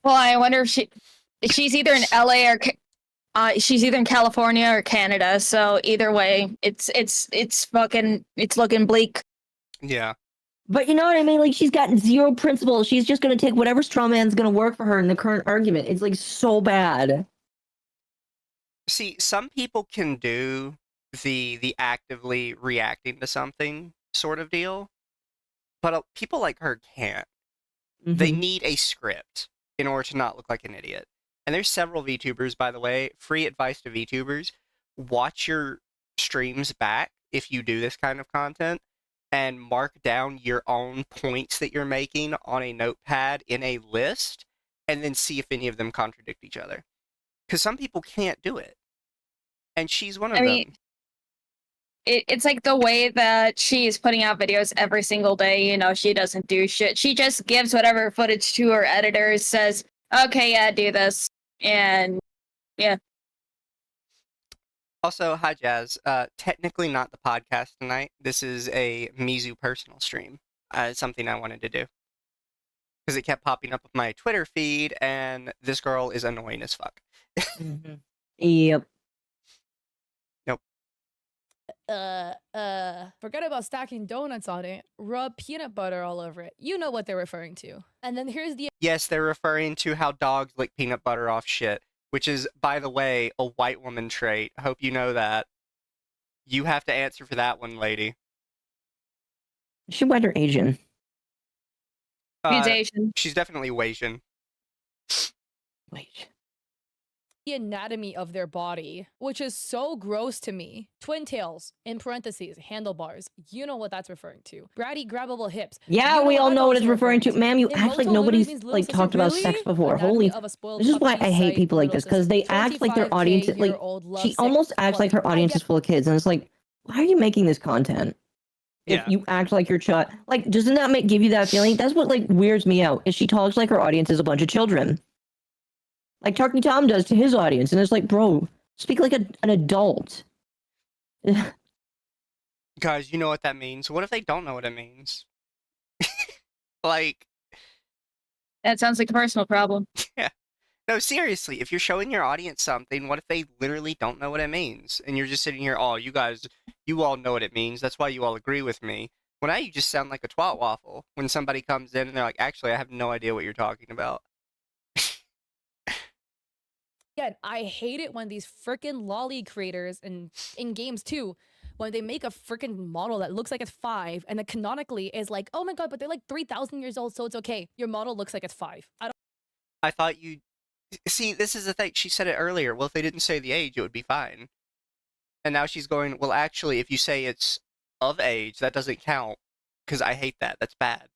Well, I wonder if she's either in LA or she's either in California or Canada. So either way, it's looking bleak. Yeah. But you know what I mean? Like, she's got 0 principles. She's just going to take whatever straw man's going to work for her in the current argument. It's like so bad. See, some people can do the actively reacting to something sort of deal, but people like her can't. They Mhm. need a script in order to not look like an idiot. And there's several VTubers, by the way. Free advice to VTubers: watch your streams back if you do this kind of content, and mark down your own points that you're making on a notepad in a list, and then see if any of them contradict each other. Because some people can't do it. And she's one of them. It's like the way that she's putting out videos every single day. You know, she doesn't do shit. She just gives whatever footage to her editors, says, okay, yeah, do this. And yeah. Also, hi Jazz. Technically not the podcast tonight. This is a Mizu personal stream. It's something I wanted to do. Because it kept popping up with my Twitter feed, and this girl is annoying as fuck. Yep. Nope. Forget about stacking donuts on it. Rub peanut butter all over it. You know what they're referring to. And then here's the Yes, they're referring to how dogs lick peanut butter off shit, which is, by the way, a white woman trait. I hope you know that. You have to answer for that one, lady. Is she white or Asian? Mutation. She's definitely Asian. Wait. anatomy of their body, which is so gross to me. Twin tails, in parentheses, handlebars. You know what that's referring to. Bratty, grabbable hips. Yeah, You know we all that's know what also it's referring to. referring Ma'am, you In act like Moto, literally nobody's means little like sister. talked about Really? sex before. Anatomy Holy, of a spoiled this is why puppy I hate sight, people like little this, because sister. they act like their audience, like 25K-year-old she lovesick almost acts like her slut. I audience get is full of kids, and it's like, why are you making this content? If Yeah. you act like your child, like, doesn't that give you that feeling? That's what like weirds me out. Is she talks like her audience is a bunch of children, like Turkey Tom does to his audience, and it's like, bro, speak like an adult. Guys, you know what that means. What if they don't know what it means? Like, That sounds like a personal problem. no, seriously, if you're showing your audience something, what if they literally don't know what it means? And you're just sitting here, oh, you guys, you all know what it means. That's why you all agree with me. Well, now you just sound like a twat waffle when somebody comes in and they're like, actually, I have no idea what you're talking about. Again, I hate it when these freaking lolly creators and in games too, when they make a freaking model that looks like it's 5 and then canonically is like, oh my god, but they're like 3,000 years old, so it's okay. Your model looks like it's 5. I thought you... See, this is the thing. She said it earlier. Well, if they didn't say the age, it would be fine. And now she's going, well, actually, if you say it's of age, that doesn't count. Because I hate that. That's bad.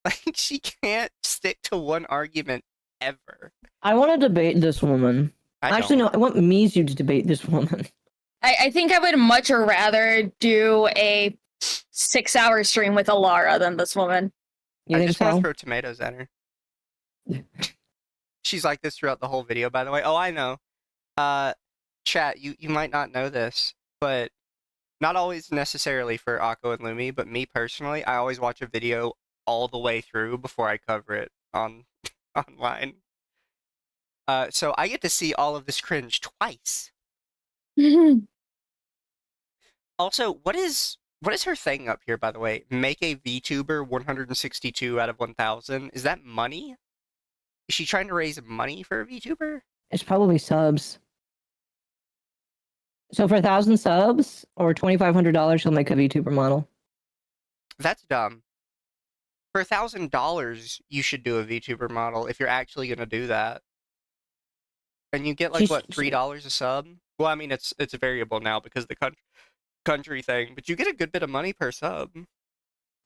Like, she can't stick to one argument ever. I want to debate this woman. Actually, no, I want Mizu to debate this woman. I think I would much rather do a 6-hour stream with Alara than this woman. You I think just want so? to throw tomatoes at her. She's like this throughout the whole video, by the way. Oh, I know. Chat, you might not know this, but not always necessarily for Akko and Lumi, but me personally, I always watch a video all the way through before I cover it on online. So I get to see all of this cringe twice. Also, what is her thing up here, by the way? Make a VTuber 162 out of 1,000. Is that money? Is she trying to raise money for a VTuber? It's probably subs. So for 1,000 subs or $2,500, she'll make a VTuber model. That's dumb. For $1,000, you should do a VTuber model if you're actually going to do that. And you get like, what, $3 a sub? Well, I mean, it's a variable now because of the country thing, but you get a good bit of money per sub.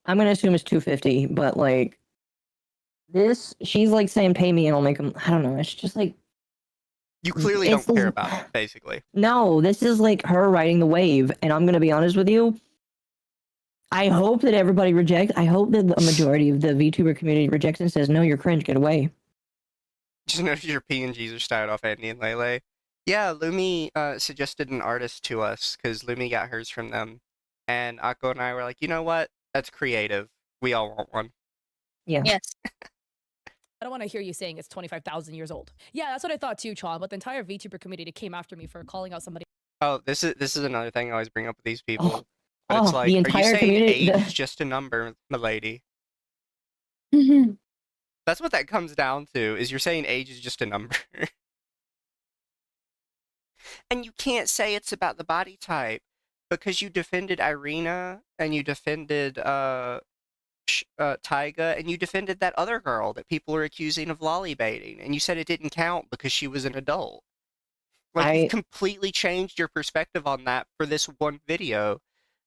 I'm gonna assume it's $250, but like this, she's like saying, "Pay me and I'll make them." I don't know. It's just like You clearly It's don't care l- about it, basically. no. This is like her riding the wave, and I'm gonna be honest with you. I hope that everybody rejects. I hope that a majority of the VTuber community rejects and says, "No, you're cringe. Get away." Just notice your PNGs are started off Andy and Lele. Yeah, Lumi suggested an artist to us because Lumi got hers from them, and Akko and I were like, you know what? That's creative. We all want one. Yeah. Yes. I don't want to hear you saying it's 25,000 years old. Yeah, that's what I thought too, Chon, but the entire VTuber community came after me for calling out somebody. Oh, this is another thing I always bring up with these people. But Oh, it's the like, are you entire saying community- age is just a number, milady? That's what that comes down to, is you're saying age is just a number. And you can't say it's about the body type, because you defended Irina, and you defended Taiga, and you defended that other girl that people are accusing of lolly baiting, and you said it didn't count because she was an adult. Like, you completely changed your perspective on that for this one video,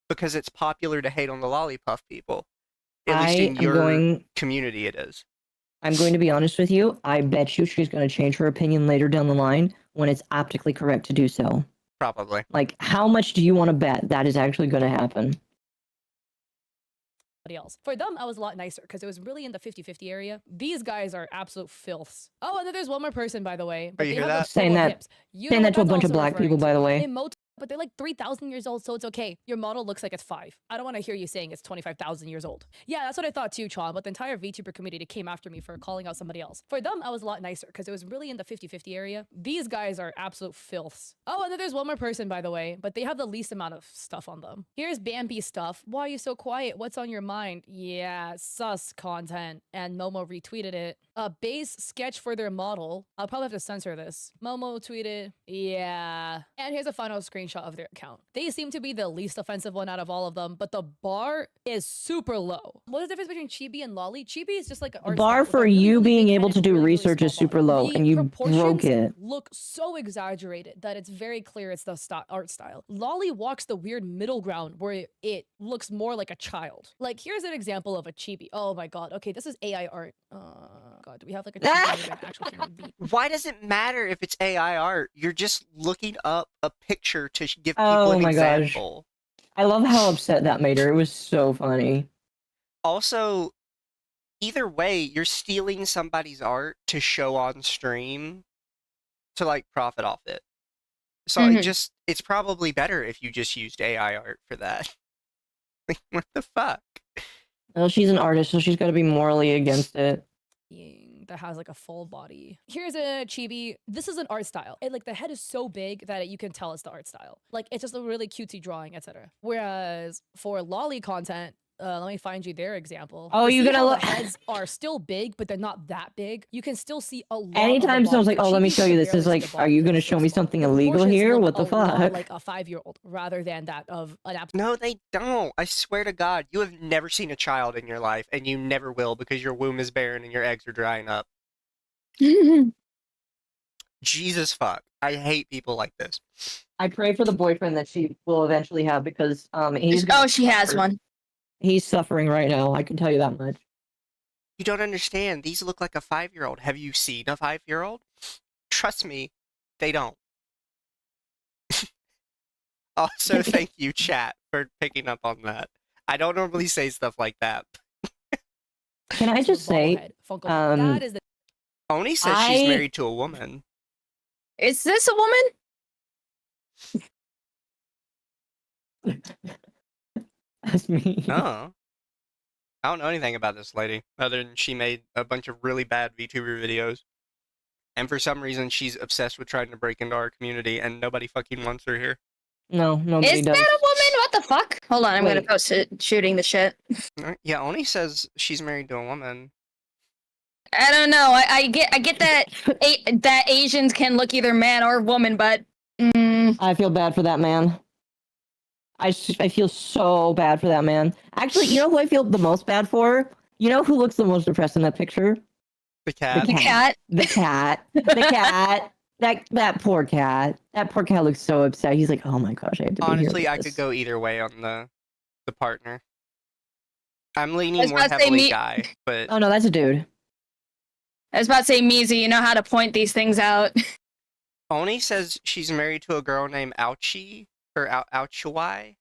because it's popular to hate on the Lollipuff people. At least in your community it is. I'm going to be honest with you. I bet you she's going to change her opinion later down the line when it's optically correct to do so. Probably. Like, how much do you want to bet that is actually going to happen? Else. For them, I was a lot nicer because it was really in the 50-50 area. These guys are absolute filths. Oh, and then there's one more person, by the way. Oh, you hear have that? the Saying total that- hips. You Saying know that to a what bunch of that's also black people, referring by the to. way. In but they're like 3,000 years old, so it's okay. Your model looks like it's 5. I don't want to hear you saying it's 25,000 years old. Yeah, that's what I thought too, Chon, but the entire VTuber community came after me for calling out somebody else. For them, I was a lot nicer because it was really in the 50-50 area. These guys are absolute filths. Oh, and then there's one more person, by the way, but they have the least amount of stuff on them. Here's Bambi's stuff. Why are you so quiet? What's on your mind? Yeah, sus content. And Momo retweeted it. A base sketch for their model. I'll probably have to censor this. Momo tweeted, yeah. And here's a final screenshot of their account. They seem to be the least offensive one out of all of them, but the bar is super low. What's the difference between Chibi and Lolly? Chibi is just like an The art bar style for with a really, you really being big able head to and do really, really research is small super bottom. low, The and you broke proportions it. look so exaggerated that it's very clear it's the art style. Lolly walks the weird middle ground where it looks more like a child. Like, here's an example of a chibi. Oh my god. Okay, this is AI art. God, do we have like a chibi made by an actual human being? Why does it matter if it's AI art? You're just looking up a picture to give people Oh an my gosh. example. I love how upset that made her. It was so funny. Also, either way, you're stealing somebody's art to show on stream to like profit off it. So it's probably better if you just used AI art for that. Like, what the fuck? Well, she's an artist, so she's got to be morally against it. That has like a full body. Here's a chibi. This is an art style. Like the head is so big that you can tell it's the art style. Like it's just a really cutesy drawing, etc. Whereas for lolly content, let me find you their example. Oh, you you're gonna look. The heads are still big, but they're not that big. You can still see a lot. Anytime someone's like, "Oh, let me show you this," is like, "Are you gonna show me something illegal here? What the fuck?" Like a 5-year-old, rather than that of an absolute. No, they don't. I swear to God, you have never seen a child in your life, and you never will because your womb is barren and your eggs are drying up. Jesus fuck. I hate people like this. I pray for the boyfriend that she will eventually have because he's. Oh, she has one. He's suffering right now. I can tell you that much. You don't understand. These look like a 5-year-old. Have you seen a 5-year-old? Trust me, they don't. Also, thank you, chat, for picking up on that. I don't normally say stuff like that. Can I just say, that is the Oni says she's married to a woman. Is this a woman? That's me. Oh. I don't know anything about this lady, other than she made a bunch of really bad VTuber videos. And for some reason, she's obsessed with trying to break into our community, and nobody fucking wants her here. No, nobody Is does. that a woman? What the fuck? Hold on, I'm gonna Wait. post it shooting the shit. Yeah, Oni says she's married to a woman. I don't know. I get that that Asians can look either man or woman, but I feel bad for that man. I feel so bad for that man. Actually, you know who I feel the most bad for? You know who looks the most depressed in that picture? The cat. the cat. The cat. The cat. That poor cat. That poor cat looks so upset. He's like, oh my gosh, I have to be Honestly, here I for could this." go either way on the partner. I'm leaning more about to say heavily guy, but Oh no, that's a dude. I was about to say, Mizu, you know how to point these things out. Oni says she's married to a girl named Ouchie, or Ouchawai.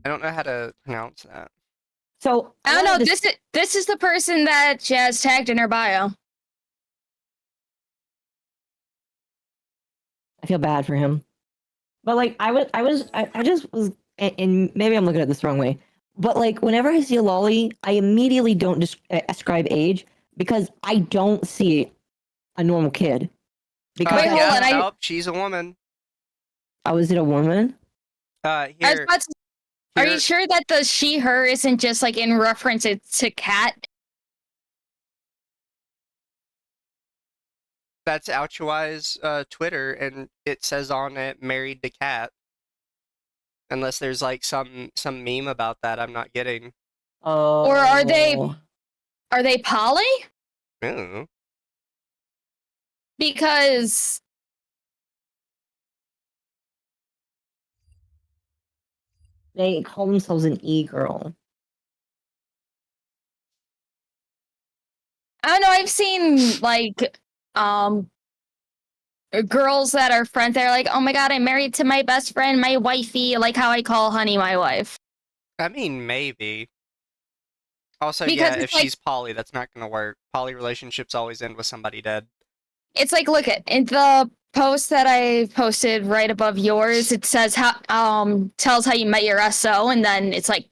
I don't know how to pronounce that. So I don't know. wanted to- This is the person that she has tagged in her bio. I feel bad for him. But like I just was, and maybe I'm looking at this the wrong way. But like whenever I see a lolly, I immediately don't ascribe age because I don't see a normal kid. Because Wait, hold yeah, on, nope, she's a woman. oh, is it a woman? I was Here, about to, are here- you sure that the she/her isn't just like in reference to cat? that's Ouchawai's Twitter, and it says on it, married to cat. Unless there's like some meme about that I'm not getting. Oh. Or are they poly? Ooh. Because They call themselves an e-girl. I don't know. I've seen like girls that are friends. They're like, "Oh my god, I'm married to my best friend, my wifey." Like how I call Honey my wife. I mean, maybe. Also, Because yeah, it's if like- she's poly, that's not gonna work. Poly relationships always end with somebody dead. It's like, look at in the post that I posted right above yours. It says how tells how you met your SO, and then it's like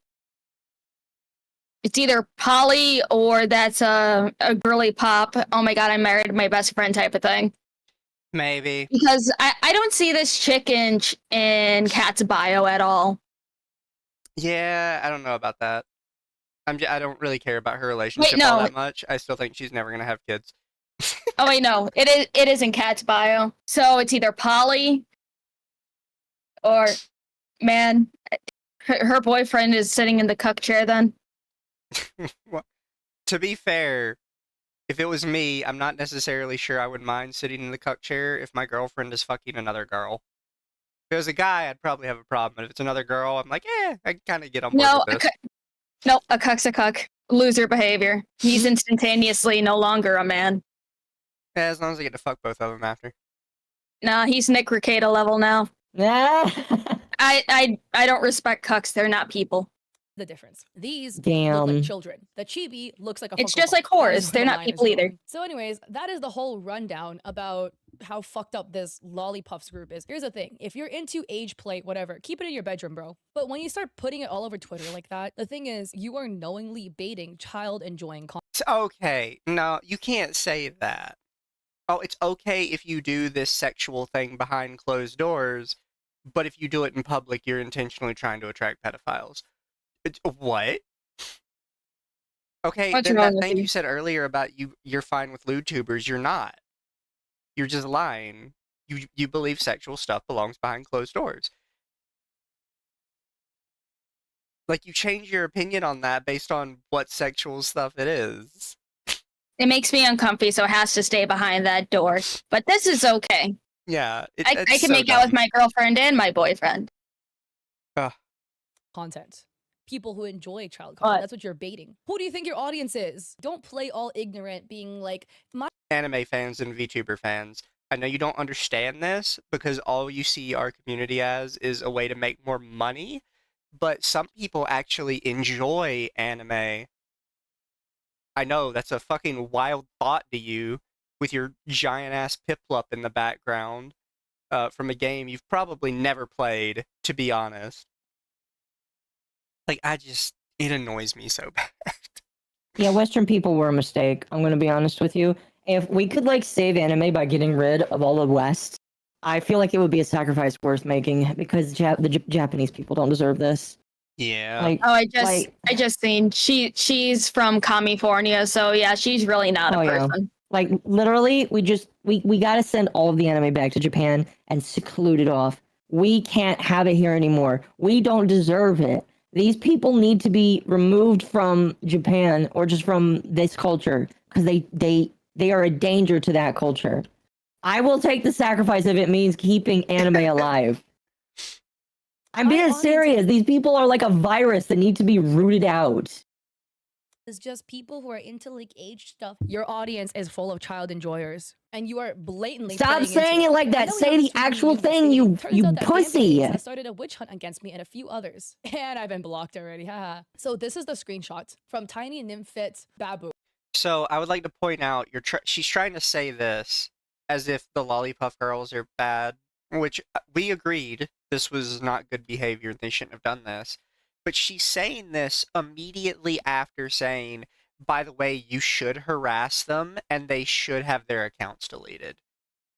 it's either Polly or that's a girly pop. Oh my god, I married my best friend type of thing. Maybe. Because I don't see this chick in Kat's bio at all. Yeah, I don't know about that. I don't really care about her relationship no. all that much. I still think she's never gonna have kids. Oh wait, no, it is in Kat's bio. So it's either Polly or man, her boyfriend is sitting in the cuck chair. Then Well, to be fair, if it was me, I'm not necessarily sure I would mind sitting in the cuck chair if my girlfriend is fucking another girl. If it was a guy, I'd probably have a problem. But if it's another girl, I'm like, I can kind of get on board no, with this. no, a cuck's a cuck. Loser behavior. He's instantaneously no longer a man. Yeah, as long as I get to fuck both of them after. Nah, he's Nick Rekieta level now. Yeah. I don't respect cucks. They're not people. The difference. These look Damn. like children. The chibi looks like a It's Funko just Pop. like That is whores. where They're the not line is people either. drawn. So anyways, that is the whole rundown about how fucked up this Lollipuffs group is. Here's the thing. If you're into age play, whatever, keep it in your bedroom, bro. But when you start putting it all over Twitter like that, the thing is, you are knowingly baiting child enjoying content. It's okay. No, you can't say that. Oh, it's okay if you do this sexual thing behind closed doors, but if you do it in public, you're intentionally trying to attract pedophiles. What? Okay, What's then wrong that with thing you? you said earlier about you're fine with Vtubers, you're not. You're just lying. You believe sexual stuff belongs behind closed doors. Like, you change your opinion on that based on what sexual stuff it is. It makes me uncomfy, so it has to stay behind that door. But this is okay. Yeah, I it's can so make out with dumb. my girlfriend and my boyfriend. Content. People who enjoy child What? content. That's what you're baiting. Who do you think your audience is? Don't play all ignorant, being like, my Anime fans and VTuber fans, I know you don't understand this because all you see our community as is a way to make more money, but some people actually enjoy anime. I know, that's a fucking wild thought to you with your giant-ass Piplup in the background from a game you've probably never played, to be honest. Like, it annoys me so bad. Yeah, Western people were a mistake. I'm gonna be honest with you. If we could like save anime by getting rid of all the West, I feel like it would be a sacrifice worth making because the Japanese people don't deserve this. Yeah. Like, Oh, I just seen she's from California, so yeah, she's really not a Oh, yeah. person. like literally, we gotta send all of the anime back to Japan and seclude it off. We can't have it here anymore. We don't deserve it. These people need to be removed from Japan or just from this culture because they are a danger to that culture. I will take the sacrifice if it means keeping anime alive. I'm My being audience serious. These people are like a virus that need to be rooted out. is just people who are into like age stuff. Your audience is full of child enjoyers, and you are blatantly Stop playing saying into it like I that. know we Say have the so many actual memes thing, stating, you turns out that pussy. Fanbase has started a witch hunt against me and a few others, and I've been blocked already. Haha. So this is the screenshot from Tiny Nymphit Babu. So I would like to point out she's trying to say this as if the Lollipuff girls are bad, which we agreed this was not good behavior and they shouldn't have done this. But she's saying this immediately after saying, by the way, you should harass them and they should have their accounts deleted.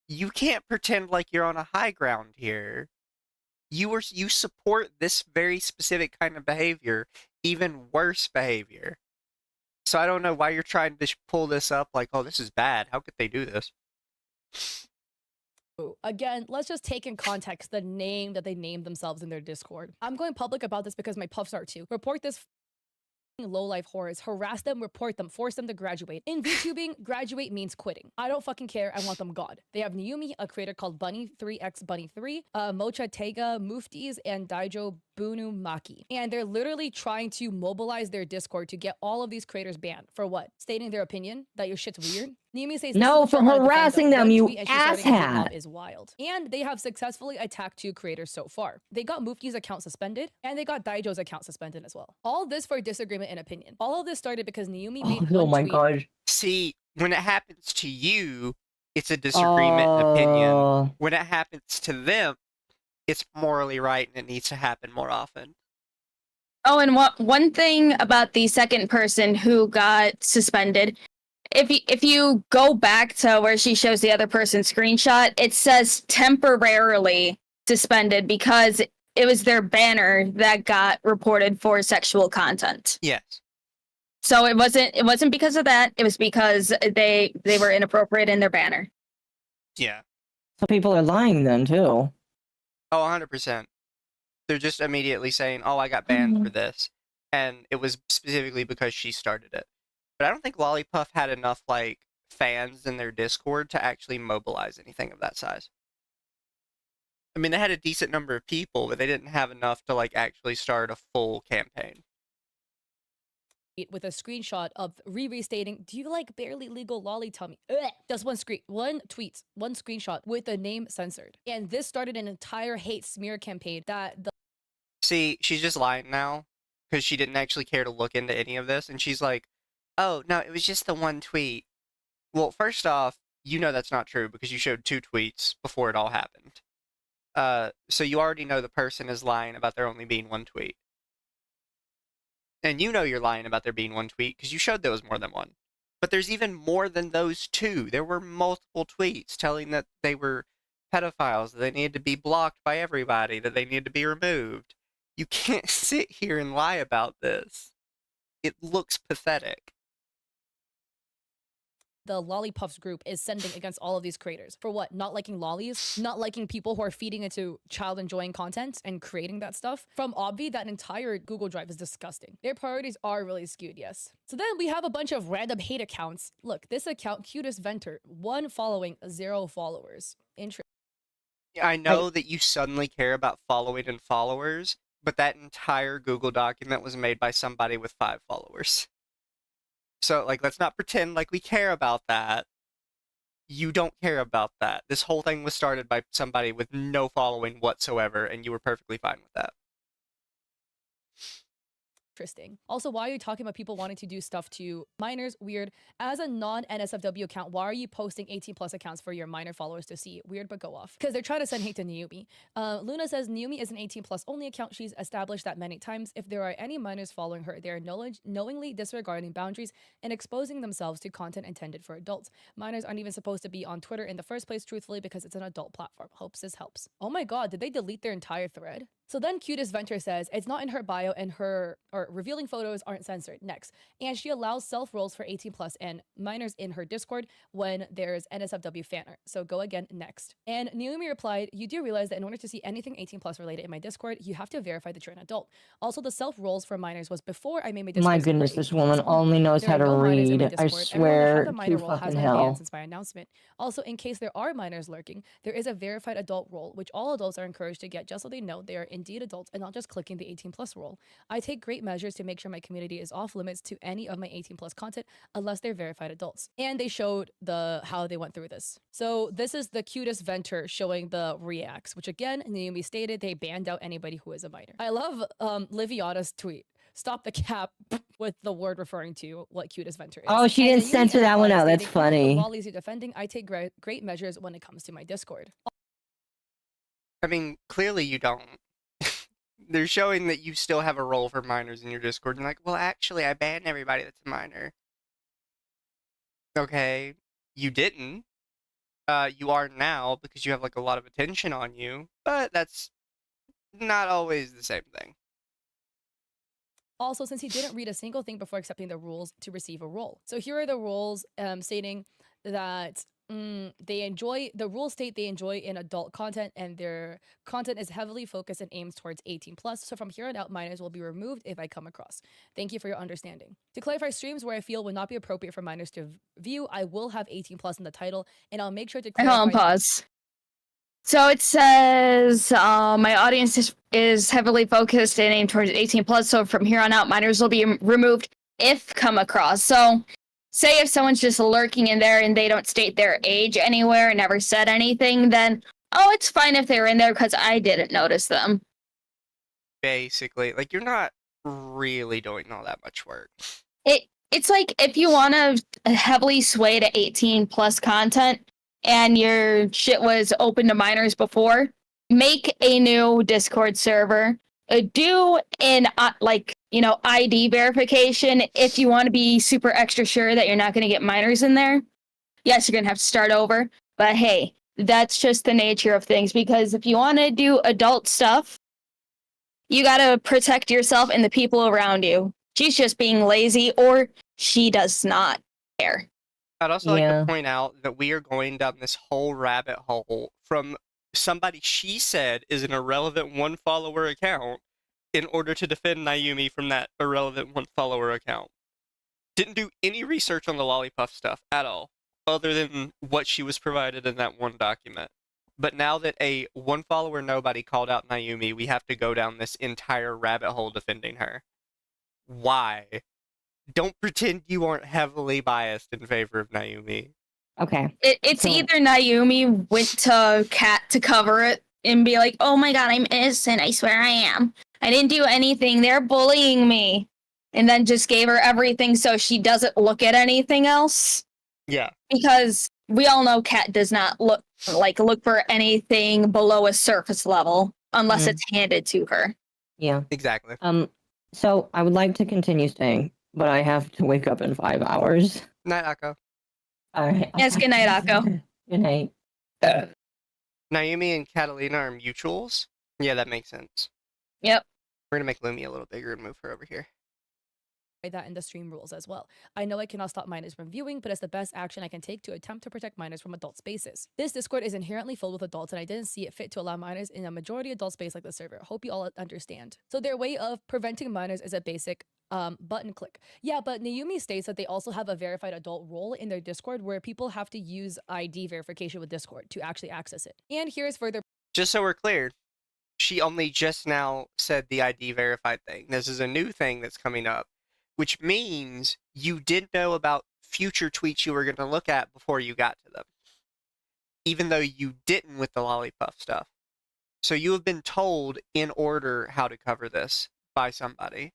You can't pretend like you're on a high ground here. You support this very specific kind of behavior, even worse behavior. So I don't know why you're trying to pull this up like, oh, this is bad. How could they do this? Again, let's just take in context the name that they named themselves in their Discord. I'm going public about this because my puffs are too. Report this low-life horrors, harass them, report them, force them to graduate. In VTubing, graduate means quitting. I don't fucking care, I want them gone. They have Niyumi, a creator called Bunny3x Bunny3, Mocha Tega, Muftis, and Daijo Bunu Maki. And they're literally trying to mobilize their Discord to get all of these creators banned. For what? Stating their opinion that your shit's weird? Niyumi says No, for harassing them, you and she's starting a hip-hop asshat. is wild. And they have successfully attacked 2 creators so far. They got Mufti's account suspended, and they got Daijo's account suspended as well. All this for disagreement in opinion. All of this started because Niyumi made Oh one my tweet. gosh. See, when it happens to you, it's a disagreement in opinion. Oh. When it happens to them, it's morally right and it needs to happen more often. Oh, and one thing about the second person who got suspended, if you go back to where she shows the other person's screenshot, it says temporarily suspended because it was their banner that got reported for sexual content. Yes. So it wasn't because of that. It was because they were inappropriate in their banner. Yeah. So people are lying then too. Oh, 100%. They're just immediately saying, "Oh, I got banned for this," and it was specifically because she started it. But I don't think Lollipuff had enough like fans in their Discord to actually mobilize anything of that size. I mean, they had a decent number of people, but they didn't have enough to like actually start a full campaign. With a screenshot of restating, "Do you like barely legal lolly tummy?" Ugh. Just one tweet, one screenshot with the name censored. And this started an entire hate smear campaign that the See, she's just lying now because she didn't actually care to look into any of this, and she's like, "Oh no, it was just the one tweet." Well, first off, you know that's not true because you showed 2 tweets before it all happened. So you already know the person is lying about there only being 1 tweet. And you know you're lying about there being 1 tweet because you showed there was more than 1. But there's even more than those 2. There were multiple tweets telling that they were pedophiles, that they needed to be blocked by everybody, that they needed to be removed. You can't sit here and lie about this. It looks pathetic. Lollipuffs group is sending against all of these creators. For what? Not liking lollies? Not liking people who are feeding into child enjoying content and creating that stuff? From Obvi, that entire Google Drive is disgusting. Their priorities are really skewed, yes. So then we have a bunch of random hate accounts. Look, this account, Cutest Venter, 1 following, 0 followers. Interesting. I know that you suddenly care about following and followers, but that entire Google document was made by somebody with 5 followers. So, like, let's not pretend like we care about that. You don't care about that. This whole thing was started by somebody with no following whatsoever, and you were perfectly fine with that. Interesting. Also, why are you talking about people wanting to do stuff to minors? Weird. As a non-NSFW account, why are you posting 18+ accounts for your minor followers to see? Weird, but go off. Because they're trying to send hate to Naomi. Luna says Naomi is an 18+ only account. She's established that many times. If there are any minors following her, they are knowingly disregarding boundaries and exposing themselves to content intended for adults. Minors aren't even supposed to be on Twitter in the first place, truthfully, because it's an adult platform. Hopes this helps. Oh my god, did they delete their entire thread? So then Cutest Venter says it's not in her bio and her revealing photos aren't censored. Next. And she allows self-roles for 18+ and minors in her Discord when there's NSFW fan art. So go again next. And Naomi replied, "You do realize that in order to see anything 18+ related in my Discord, you have to verify that you're an adult. Also, the self-roles for minors was before I made my Discord." My goodness, this woman only knows how to read. I swear to fucking hell. Since my announcement. Also, in case there are minors lurking, there is a verified adult role, which all adults are encouraged to get just so they know they are indeed adults and not just clicking the 18+ role. I take great measures to make sure my community is off limits to any of my 18+ content unless they're verified adults. And they showed how they went through this. So this is the Cutest Venter showing the reacts, which again, Naomi stated they banned out anybody who is a minor. I love Liviana's tweet. "Stop the cap" with the word referring to what Cutest Venter is. Oh, she didn't censor that one out. That's funny. The lollies you're defending, I take great measures when it comes to my Discord. I mean, clearly you don't. They're showing that you still have a role for minors in your Discord. And like, well, actually, I banned everybody that's a minor. Okay, you didn't. You are now because you have like a lot of attention on you, but that's not always the same thing. Also, since he didn't read a single thing before accepting the rules to receive a role. So here are the rules stating that the rules state they enjoy in adult content and their content is heavily focused and aims towards 18+. So from here on out, minors will be removed if I come across. Thank you for your understanding. To clarify, streams where I feel would not be appropriate for minors to view, I will have 18+ in the title, and I'll make sure to clarify. Hold on, pause. So it says my audience is heavily focused and aimed towards 18+. So from here on out, minors will be removed if come across. So say if someone's just lurking in there and they don't state their age anywhere and never said anything, then it's fine if they're in there because I didn't notice them. Basically, like, you're not really doing all that much work. It's like if you want to heavily sway to 18+ content, and your shit was open to minors before, make a new Discord server. Do an ID verification if you want to be super extra sure that you're not going to get minors in there. Yes, you're going to have to start over, but hey, that's just the nature of things, because if you want to do adult stuff, you got to protect yourself and the people around you. She's just being lazy, or she does not care. I'd also like Yeah. to point out that we are going down this whole rabbit hole from somebody she said is an irrelevant one follower account in order to defend Naomi from that irrelevant one follower account. Didn't do any research on the Lollipuff stuff at all, other than what she was provided in that one document. But now that a one follower nobody called out Naomi, we have to go down this entire rabbit hole defending her. Why? Don't pretend you aren't heavily biased in favor of Naomi. Okay. It's So- either Naomi went to Kat to cover it and be like, oh my god, I'm innocent, I swear I am. I didn't do anything, they're bullying me. And then just gave her everything so she doesn't look at anything else. Yeah. Because we all know Kat does not look for anything below a surface level unless Mhm. it's handed to her. Yeah. Exactly. So I would like to continue staying, but I have to wake up in 5 hours. Night, Akko. All right. Yes, good night, Akko. Good night. Naomi and Catalina are mutuals? Yeah, that makes sense. Yep. We're gonna make Lumi a little bigger and move her over here. That in the stream rules as well. I know I cannot stop minors from viewing, but it's the best action I can take to attempt to protect minors from adult spaces. This Discord is inherently filled with adults, and I didn't see it fit to allow minors in a majority adult space like the server. Hope you all understand. So their way of preventing minors is a basic button click. Yeah, but Naomi states that they also have a verified adult role in their Discord where people have to use ID verification with Discord to actually access it. And here's further Just so we're clear, she only just now said the ID verified thing. This is a new thing that's coming up, which means you did know about future tweets you were going to look at before you got to them, even though you didn't with the Lollipuff stuff. So you have been told in order how to cover this by somebody.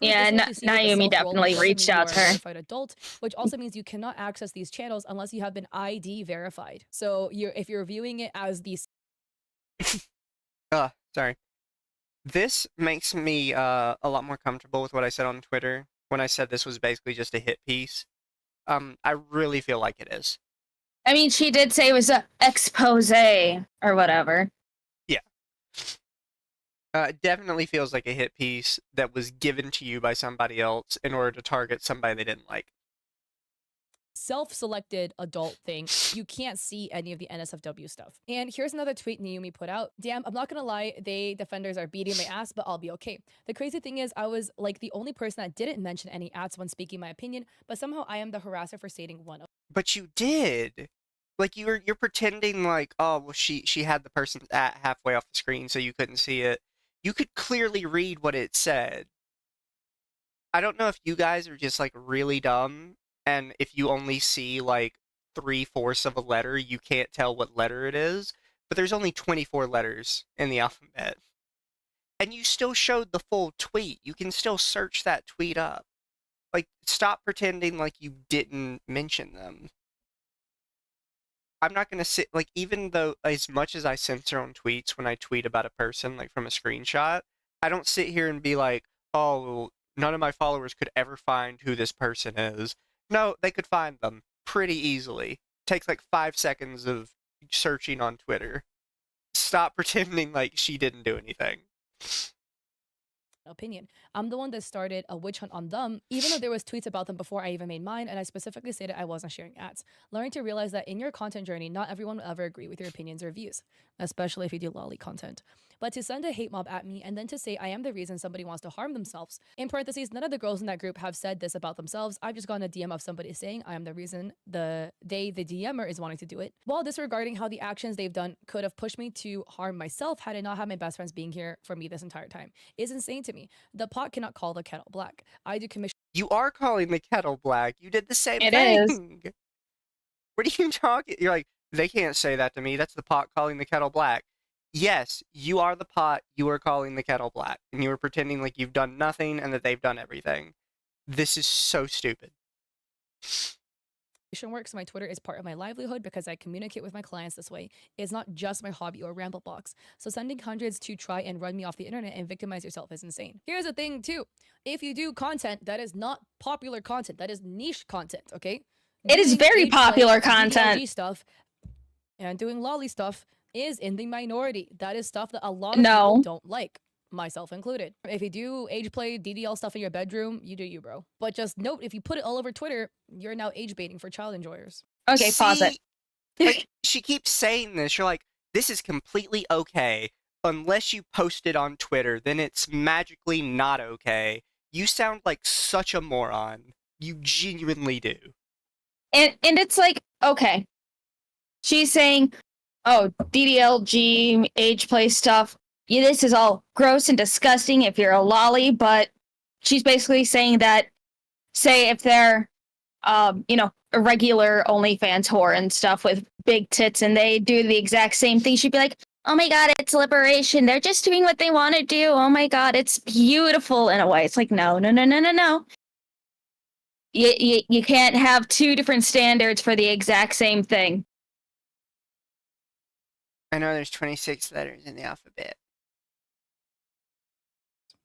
Yeah, Naomi definitely reached out to her. Verified adult, which also means you cannot access these channels unless you have been ID verified. So if you're viewing it as these Sorry. This makes me a lot more comfortable with what I said on Twitter when I said this was basically just a hit piece. I really feel like it is. I mean, she did say it was an expose or whatever. It definitely feels like a hit piece that was given to you by somebody else in order to target somebody they didn't like. self-selected adult thing, you can't see any of the NSFW stuff. And here's another tweet Naomi put out. Damn, I'm not gonna lie, they defenders are beating my ass, but I'll be okay. The crazy thing is I was like the only person that didn't mention any ads when speaking my opinion, but somehow I am the harasser for stating one of. But you did. Like you're pretending like, oh well, she had the person's at halfway off the screen so you couldn't see it. You could clearly read what it said. I don't know if you guys are just like really dumb, and if you only see like 3/4 of a letter, you can't tell what letter it is. But there's only 24 letters in the alphabet, and you still showed the full tweet. You can still search that tweet up. Like, stop pretending like you didn't mention them. I'm not going to sit, like, even though as much as I censor on tweets when I tweet about a person, like from a screenshot, I don't sit here and be like, oh, well, none of my followers could ever find who this person is. No, they could find them pretty easily. Takes like 5 seconds of searching on Twitter. Stop pretending like she didn't do anything. Opinion. I'm the one that started a witch hunt on them, even though there was tweets about them before I even made mine, and I specifically stated I wasn't sharing ads. Learning to realize that in your content journey, not everyone will ever agree with your opinions or views, especially if you do lolly content. But to send a hate mob at me and then to say I am the reason somebody wants to harm themselves, in parentheses, none of the girls in that group have said this about themselves. I've just gotten a DM of somebody saying I am the reason the DMer is wanting to do it, while disregarding how the actions they've done could have pushed me to harm myself had I not had my best friends being here for me this entire time. It's insane to me. The pot cannot call the kettle black. I do commission. You are calling the kettle black. You did the same It thing. What are you talking? You're like, they can't say that to me. That's the pot calling the kettle black. Yes, you are the pot. You are calling the kettle black. And you are pretending like you've done nothing and that they've done everything. This is so stupid. works. My Twitter is part of my livelihood because I communicate with my clients this way. It's not just my hobby or ramble box. So sending hundreds to try and run me off the internet and victimize yourself is insane. Here's the thing too. If you do content that is not popular content, that is niche content, okay? It is Doing very age play, popular DDLG content. stuff and doing lolly stuff is in the minority. That is stuff that a lot of No. people don't like, myself included. If you do age play, DDL stuff in your bedroom, you do you, bro. But just note, if you put it all over Twitter, you're now age baiting for child enjoyers. Okay, pause it. Like, she keeps saying this. You're like, this is completely okay. Unless you post it on Twitter, then it's magically not okay. You sound like such a moron. You genuinely do. And it's like, okay. She's saying, oh, DDLG, age play stuff. Yeah, this is all gross and disgusting if you're a lolly, but she's basically saying that, say if they're, a regular OnlyFans whore and stuff with big tits and they do the exact same thing, she'd be like, oh my god, it's liberation. They're just doing what they want to do. Oh my god, it's beautiful in a way. It's like, no. You can't have two different standards for the exact same thing. I know there's 26 letters in the alphabet.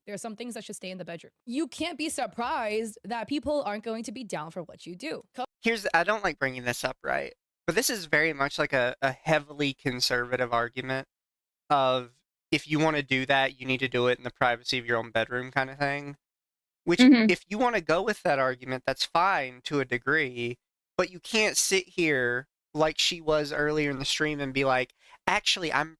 There are some things that should stay in the bedroom. You can't be surprised that people aren't going to be down for what you do. I don't like bringing this up, right? But this is very much like a heavily conservative argument of, if you want to do that, you need to do it in the privacy of your own bedroom kind of thing. Which, if you want to go with that argument, that's fine to a degree, but you can't sit here like she was earlier in the stream and be like, actually, I'm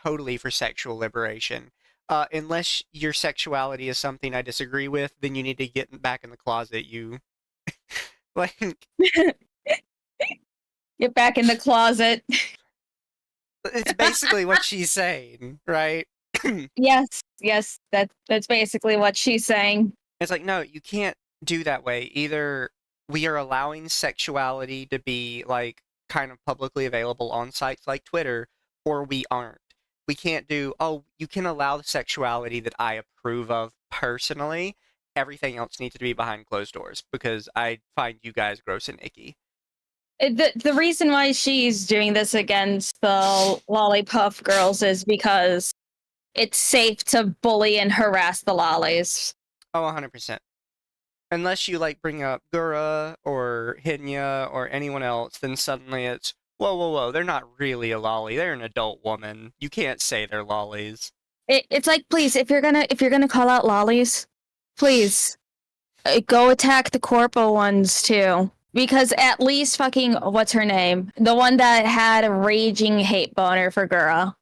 totally for sexual liberation. Unless your sexuality is something I disagree with, then you need to get back in the closet, you... like... Get back in the closet. It's basically what she's saying, right? Yes, that's basically what she's saying. It's like, no, you can't do that way. Either we are allowing sexuality to be, like, kind of publicly available on sites like Twitter, or we aren't. We can't do, oh, you can allow the sexuality that I approve of personally. Everything else needs to be behind closed doors, because I find you guys gross and icky. The reason why she's doing this against the Lollipuff girls is because it's safe to bully and harass the lollies. Oh, 100%. Unless you, like, bring up Gura or Hinya or anyone else, then suddenly it's, whoa, they're not really a lolly. They're an adult woman. You can't say they're lollies. It's like, please, if you're gonna call out lollies, please go attack the corpo ones too. Because at least fucking, what's her name? The one that had a raging hate boner for Gura.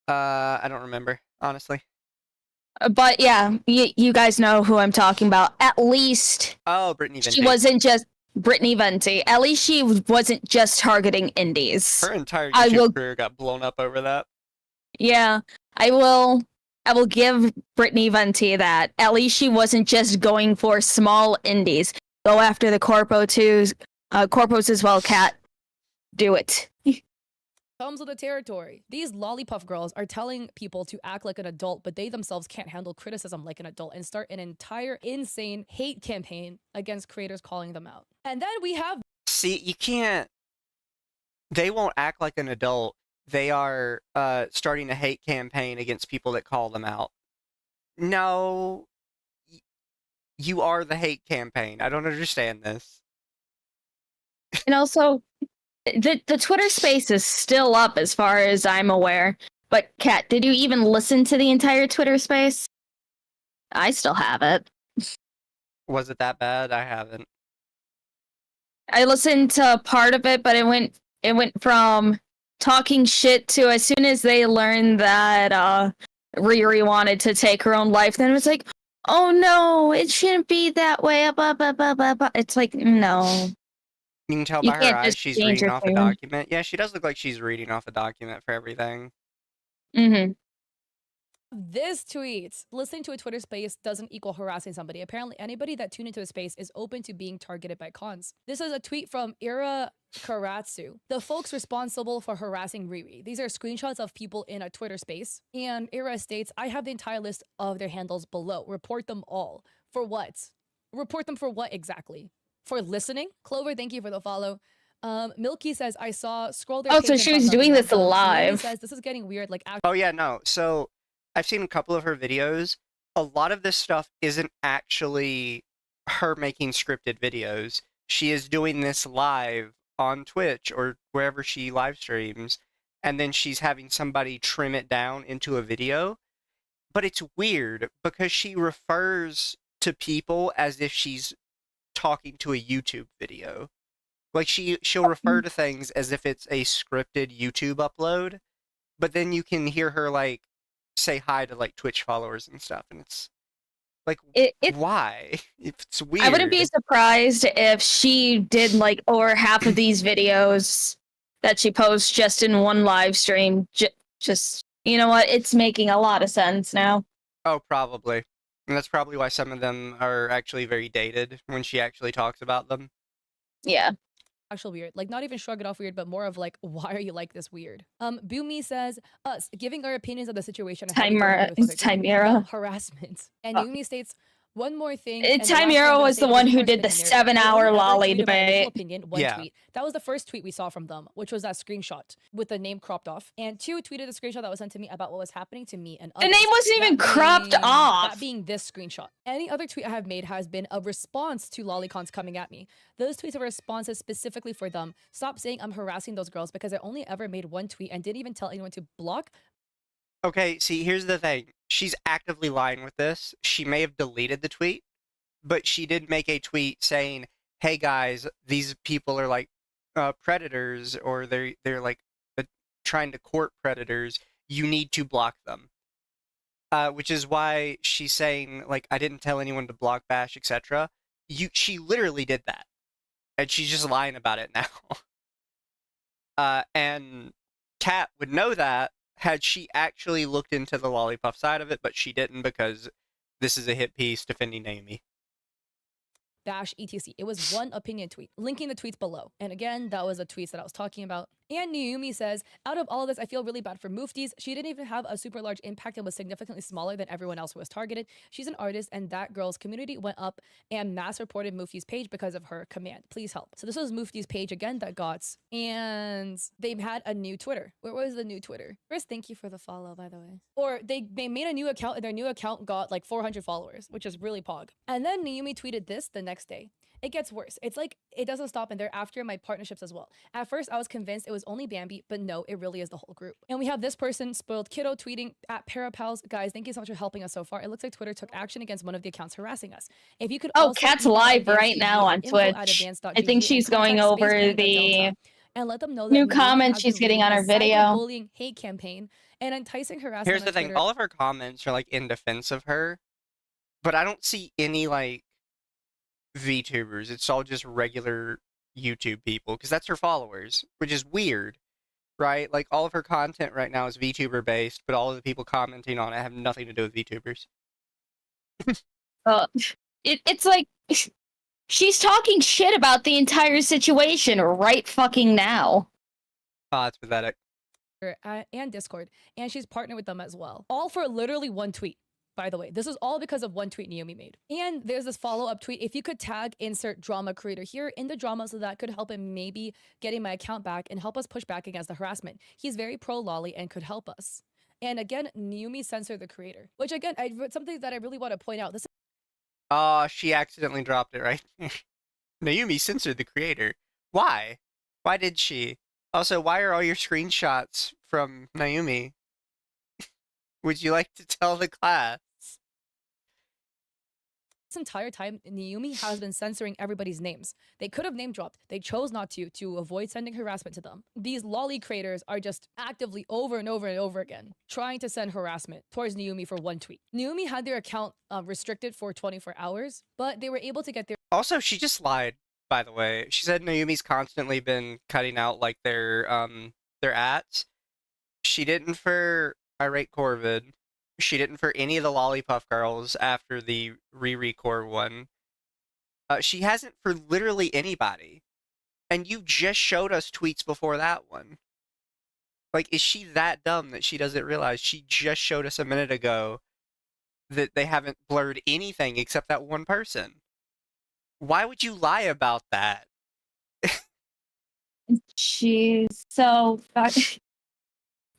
I don't remember, honestly. But yeah, you guys know who I'm talking about. At least Brittany Venti. she wasn't just Brittany Venti. At least she wasn't just targeting indies. Her entire YouTube career got blown up over that. Yeah, I will give Brittany Venti that. At least she wasn't just going for small indies. Go after the corpos as well, Cat. Do it. Comes with the territory. These Lollipuff girls are telling people to act like an adult, but they themselves can't handle criticism like an adult and start an entire insane hate campaign against creators calling them out. And then we have... See, you can't... They won't act like an adult. They are starting a hate campaign against people that call them out. No... You are the hate campaign. I don't understand this. And also, the Twitter space is still up as far as I'm aware. But, Kat, did you even listen to the entire Twitter space? I still have it. Was it that bad? I haven't. I listened to part of it, but it went from talking shit to, as soon as they learned that Riri wanted to take her own life, then it was like, oh no, it shouldn't be that way. Blah, blah, blah, blah, blah. It's like, no. You can tell by her eyes she's reading off a document. Yeah, she does look like she's reading off a document for everything. Mm-hmm. This tweet, listening to a Twitter space doesn't equal harassing somebody. Apparently, anybody that tuned into a space is open to being targeted by cons. This is a tweet from Ira Karatsu, the folks responsible for harassing Riri. These are screenshots of people in a Twitter space. And Ira states, I have the entire list of their handles below. Report them all. For what? Report them for what exactly? for listening. Clover, thank you for the follow. Milky says, I saw scroll their Oh, page so and she thought was nothing doing of this them. Naomi live. says, this is getting weird. Like, Oh yeah, no. So I've seen a couple of her videos. A lot of this stuff isn't actually her making scripted videos. She is doing this live on Twitch or wherever she live streams, and then she's having somebody trim it down into a video. But it's weird because she refers to people as if she's talking to a YouTube video. Like she'll refer to things as if it's a scripted YouTube upload, but then you can hear her like say hi to like Twitch followers and stuff, and it's like, why? It's weird. I wouldn't be surprised if she did like over half of these videos that she posts just in one live stream. Just, you know what? It's making a lot of sense now. Oh, probably. And that's probably why some of them are actually very dated when she actually talks about them. Yeah. actual weird. Like, not even shrug it off weird, but more of like, why are you like this weird? Boomy says, us giving our opinions of the situation. and how we deal with other people. Chimera. Harassment. And Yumi states, one more thing. Chimera was the one who did the 7-hour lolly debate. Opinion, one tweet. That was the first tweet we saw from them, which was that screenshot with the name cropped off. And 2 tweeted a screenshot that was sent to me about what was happening to me and others. The name wasn't even cropped off. That being this screenshot. Any other tweet I have made has been a response to lolicons coming at me. Those tweets are responses specifically for them. Stop saying I'm harassing those girls because I only ever made one tweet and didn't even tell anyone to block. Okay, see, here's the thing. She's actively lying with this. She may have deleted the tweet, but she did make a tweet saying, hey guys, these people are like predators, or they're like trying to court predators. You need to block them. Which is why she's saying, like, I didn't tell anyone to block, bash, etc. She literally did that. And she's just lying about it now. And Kat would know that had she actually looked into the Lollipuff side of it, but she didn't because this is a hit piece defending Naomi. Dash etc. It was one opinion tweet. Linking the tweets below. And again, that was a tweet that I was talking about. And Naomi says, out of all of this, I feel really bad for Muftis. She didn't even have a super large impact and was significantly smaller than everyone else who was targeted. She's an artist, and that girl's community went up and mass reported Mufti's page because of her command. Please help. So this was Mufti's page again that got, and they've had a new Twitter. Where was the new Twitter? First, thank you for the follow, by the way. Or they made a new account, and their new account got like 400 followers, which is really pog. And then Naomi tweeted this the next day. It gets worse. It's like, it doesn't stop, and they're after my partnerships as well. At first, I was convinced it was only Bambi, but no, it really is the whole group. And we have this person, Spoiled Kiddo, tweeting at Parapals. Guys, thank you so much for helping us so far. It looks like Twitter took action against one of the accounts harassing us. If you could Kat's live right now on Twitch. I think she's going over the and let them know that new comments she's getting on her video. Bullying hate campaign and enticing harassment. Here's the thing, all of her comments are like in defense of her, but I don't see any like VTubers. It's all just regular YouTube people, because that's her followers, which is weird, right? Like, all of her content right now is VTuber based, but all of the people commenting on it have nothing to do with VTubers. It's like she's talking shit about the entire situation right fucking now. Oh, it's pathetic. And Discord, and she's partnered with them as well, all for literally one tweet. By the way, this is all because of one tweet Naomi made. And there's this follow-up tweet. If you could tag insert drama creator here in the drama, so that could help him maybe getting my account back and help us push back against the harassment. He's very pro lolly and could help us. And again, Naomi censored the creator, which again, something that I really want to point out. This. Oh, she accidentally dropped it right. Naomi censored the creator. Why? Why did she? Also, why are all your screenshots from Naomi? Would you like to tell the class? This entire time, Naomi has been censoring everybody's names. They could have name dropped. They chose not to avoid sending harassment to them. These lolly creators are just actively over and over and over again trying to send harassment towards Naomi for one tweet. Naomi had their account restricted for 24 hours, but they were able to get their. Also, she just lied, by the way. She said Naomi's constantly been cutting out like their ads. She didn't for Irate Corvid. She didn't for any of the Lollipuff girls after the re-record one. She hasn't for literally anybody. And you just showed us tweets before that one. Like, is she that dumb that she doesn't realize she just showed us a minute ago that they haven't blurred anything except that one person? Why would you lie about that? She's so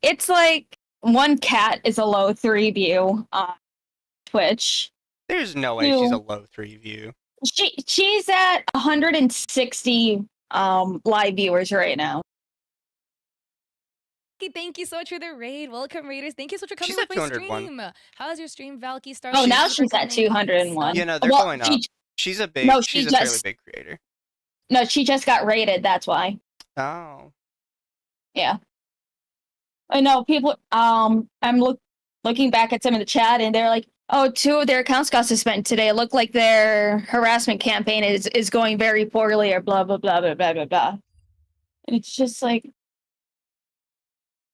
it's like one cat is a low 3 view on Twitch. There's no way she's a low 3 view. She's at 160 live viewers right now. Thank you so much for the raid. Welcome, raiders. Thank you so much for coming She's with at my 201. stream. How's your stream, Valky? Oh, now she's at 201. You know, they're Well, going up. She's a big, no, she's she a fairly just- big creator. No, she just got raided, that's why. Oh. Yeah. I know people I'm looking back at some of the chat and they're like, oh, 2 of their accounts got suspended today. It looked like their harassment campaign is going very poorly or blah blah blah blah blah blah blah. And it's just like,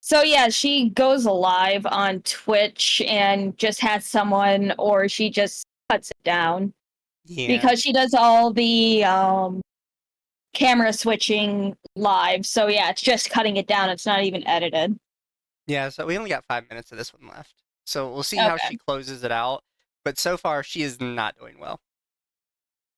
so yeah, she goes live on Twitch and just has someone, or she just cuts it down. Yeah. Because she does all the camera switching live. So yeah, it's just cutting it down. It's not even edited. Yeah, so we only got 5 minutes of this one left. So we'll see how Okay. she closes it out. But so far, she is not doing well.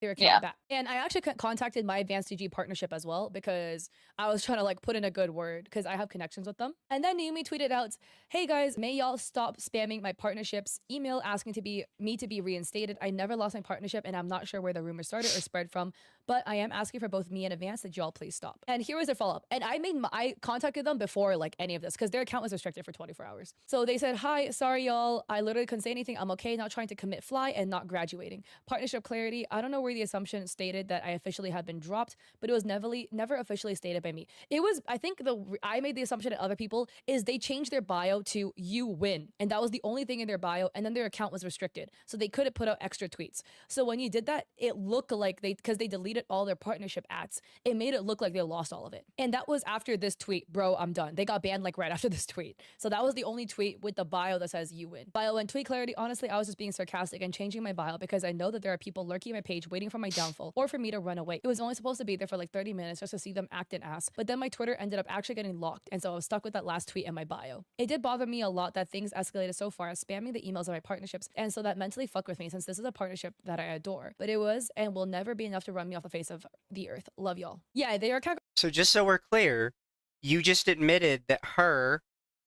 Their account back. And I actually contacted my Advanced DG partnership as well because I was trying to like put in a good word because I have connections with them. And then Naomi tweeted out, "Hey guys, may y'all stop spamming my partnership's email asking me to be reinstated. I never lost my partnership and I'm not sure where the rumor started or spread from, but I am asking for both me and Advanced that y'all please stop." And here was their follow-up. And I contacted them before like any of this because their account was restricted for 24 hours. So they said, "Hi, sorry y'all. I literally couldn't say anything. I'm okay, not trying to commit fly and not graduating. Partnership clarity. I don't know where the assumption stated that I officially had been dropped, but it was never officially stated by me. It was, I think I made the assumption that other people is they changed their bio to you win. And that was the only thing in their bio. And then their account was restricted. So they couldn't put out extra tweets. So when you did that, it looked like because they deleted all their partnership ads, it made it look like they lost all of it. And that was after this tweet, bro, I'm done. They got banned like right after this tweet. So that was the only tweet with the bio that says you win. Bio and tweet clarity. Honestly, I was just being sarcastic and changing my bio because I know that there are people lurking my page waiting for my downfall or for me to run away. It was only supposed to be there for like 30 minutes just to see them act an ass. But then my Twitter ended up actually getting locked. And so I was stuck with that last tweet in my bio. It did bother me a lot that things escalated so far as spamming the emails of my partnerships. And so that mentally fucked with me since this is a partnership that I adore. But it was and will never be enough to run me off the face of the earth. Love y'all. Yeah, they are kind of. So just so we're clear, you just admitted that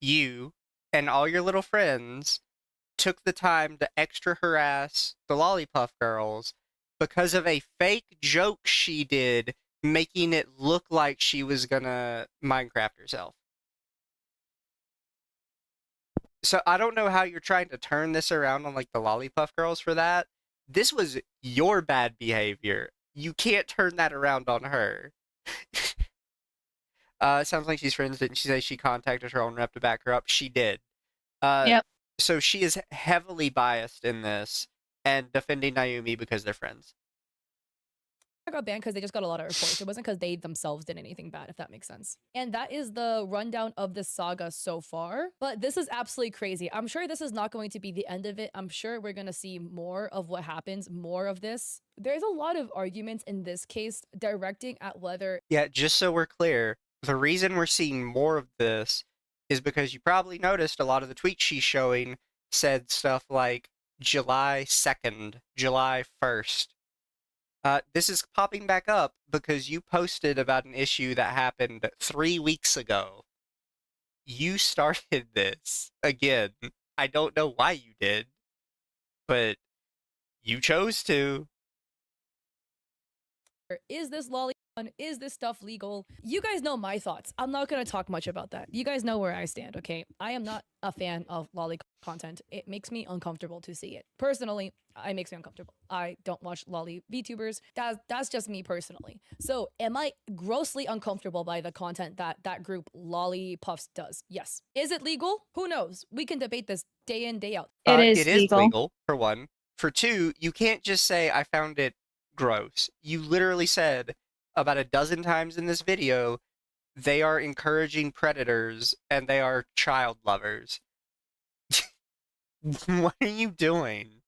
you, and all your little friends took the time to extra harass the Lollipuff girls because of a fake joke she did, making it look like she was gonna Minecraft herself. So I don't know how you're trying to turn this around on like the Lollipuff girls for that. This was your bad behavior. You can't turn that around on her. It sounds like she's friends. Didn't she say she contacted her own rep to back her up? She did. Yep. So she is heavily biased in this and defending Naomi because they're friends. I got banned because they just got a lot of reports. It wasn't because they themselves did anything bad, if that makes sense. And that is the rundown of this saga so far. But this is absolutely crazy. I'm sure this is not going to be the end of it. I'm sure we're going to see more of what happens, more of this. There's a lot of arguments in this case directing at whether... Yeah, just so we're clear, the reason we're seeing more of this is because you probably noticed a lot of the tweets she's showing said stuff like July 2nd, July 1st. This is popping back up because you posted about an issue that happened 3 weeks ago. You started this. Again, I don't know why you did, but you chose to. Is this lolly fun? Is this stuff legal? You guys know my thoughts. I'm not going to talk much about that. You guys know where I stand, okay? I am not a fan of lolly content. It makes me uncomfortable to see it. Personally, it makes me uncomfortable. I don't watch lolly VTubers. That's just me personally. So am I grossly uncomfortable by the content that group Lollipuffs does? Yes. Is it legal? Who knows? We can debate this day in, day out. It is legal, for one. For two, you can't just say, I found it gross. You literally said about a dozen times in this video, they are encouraging predators and they are child lovers. What are you doing?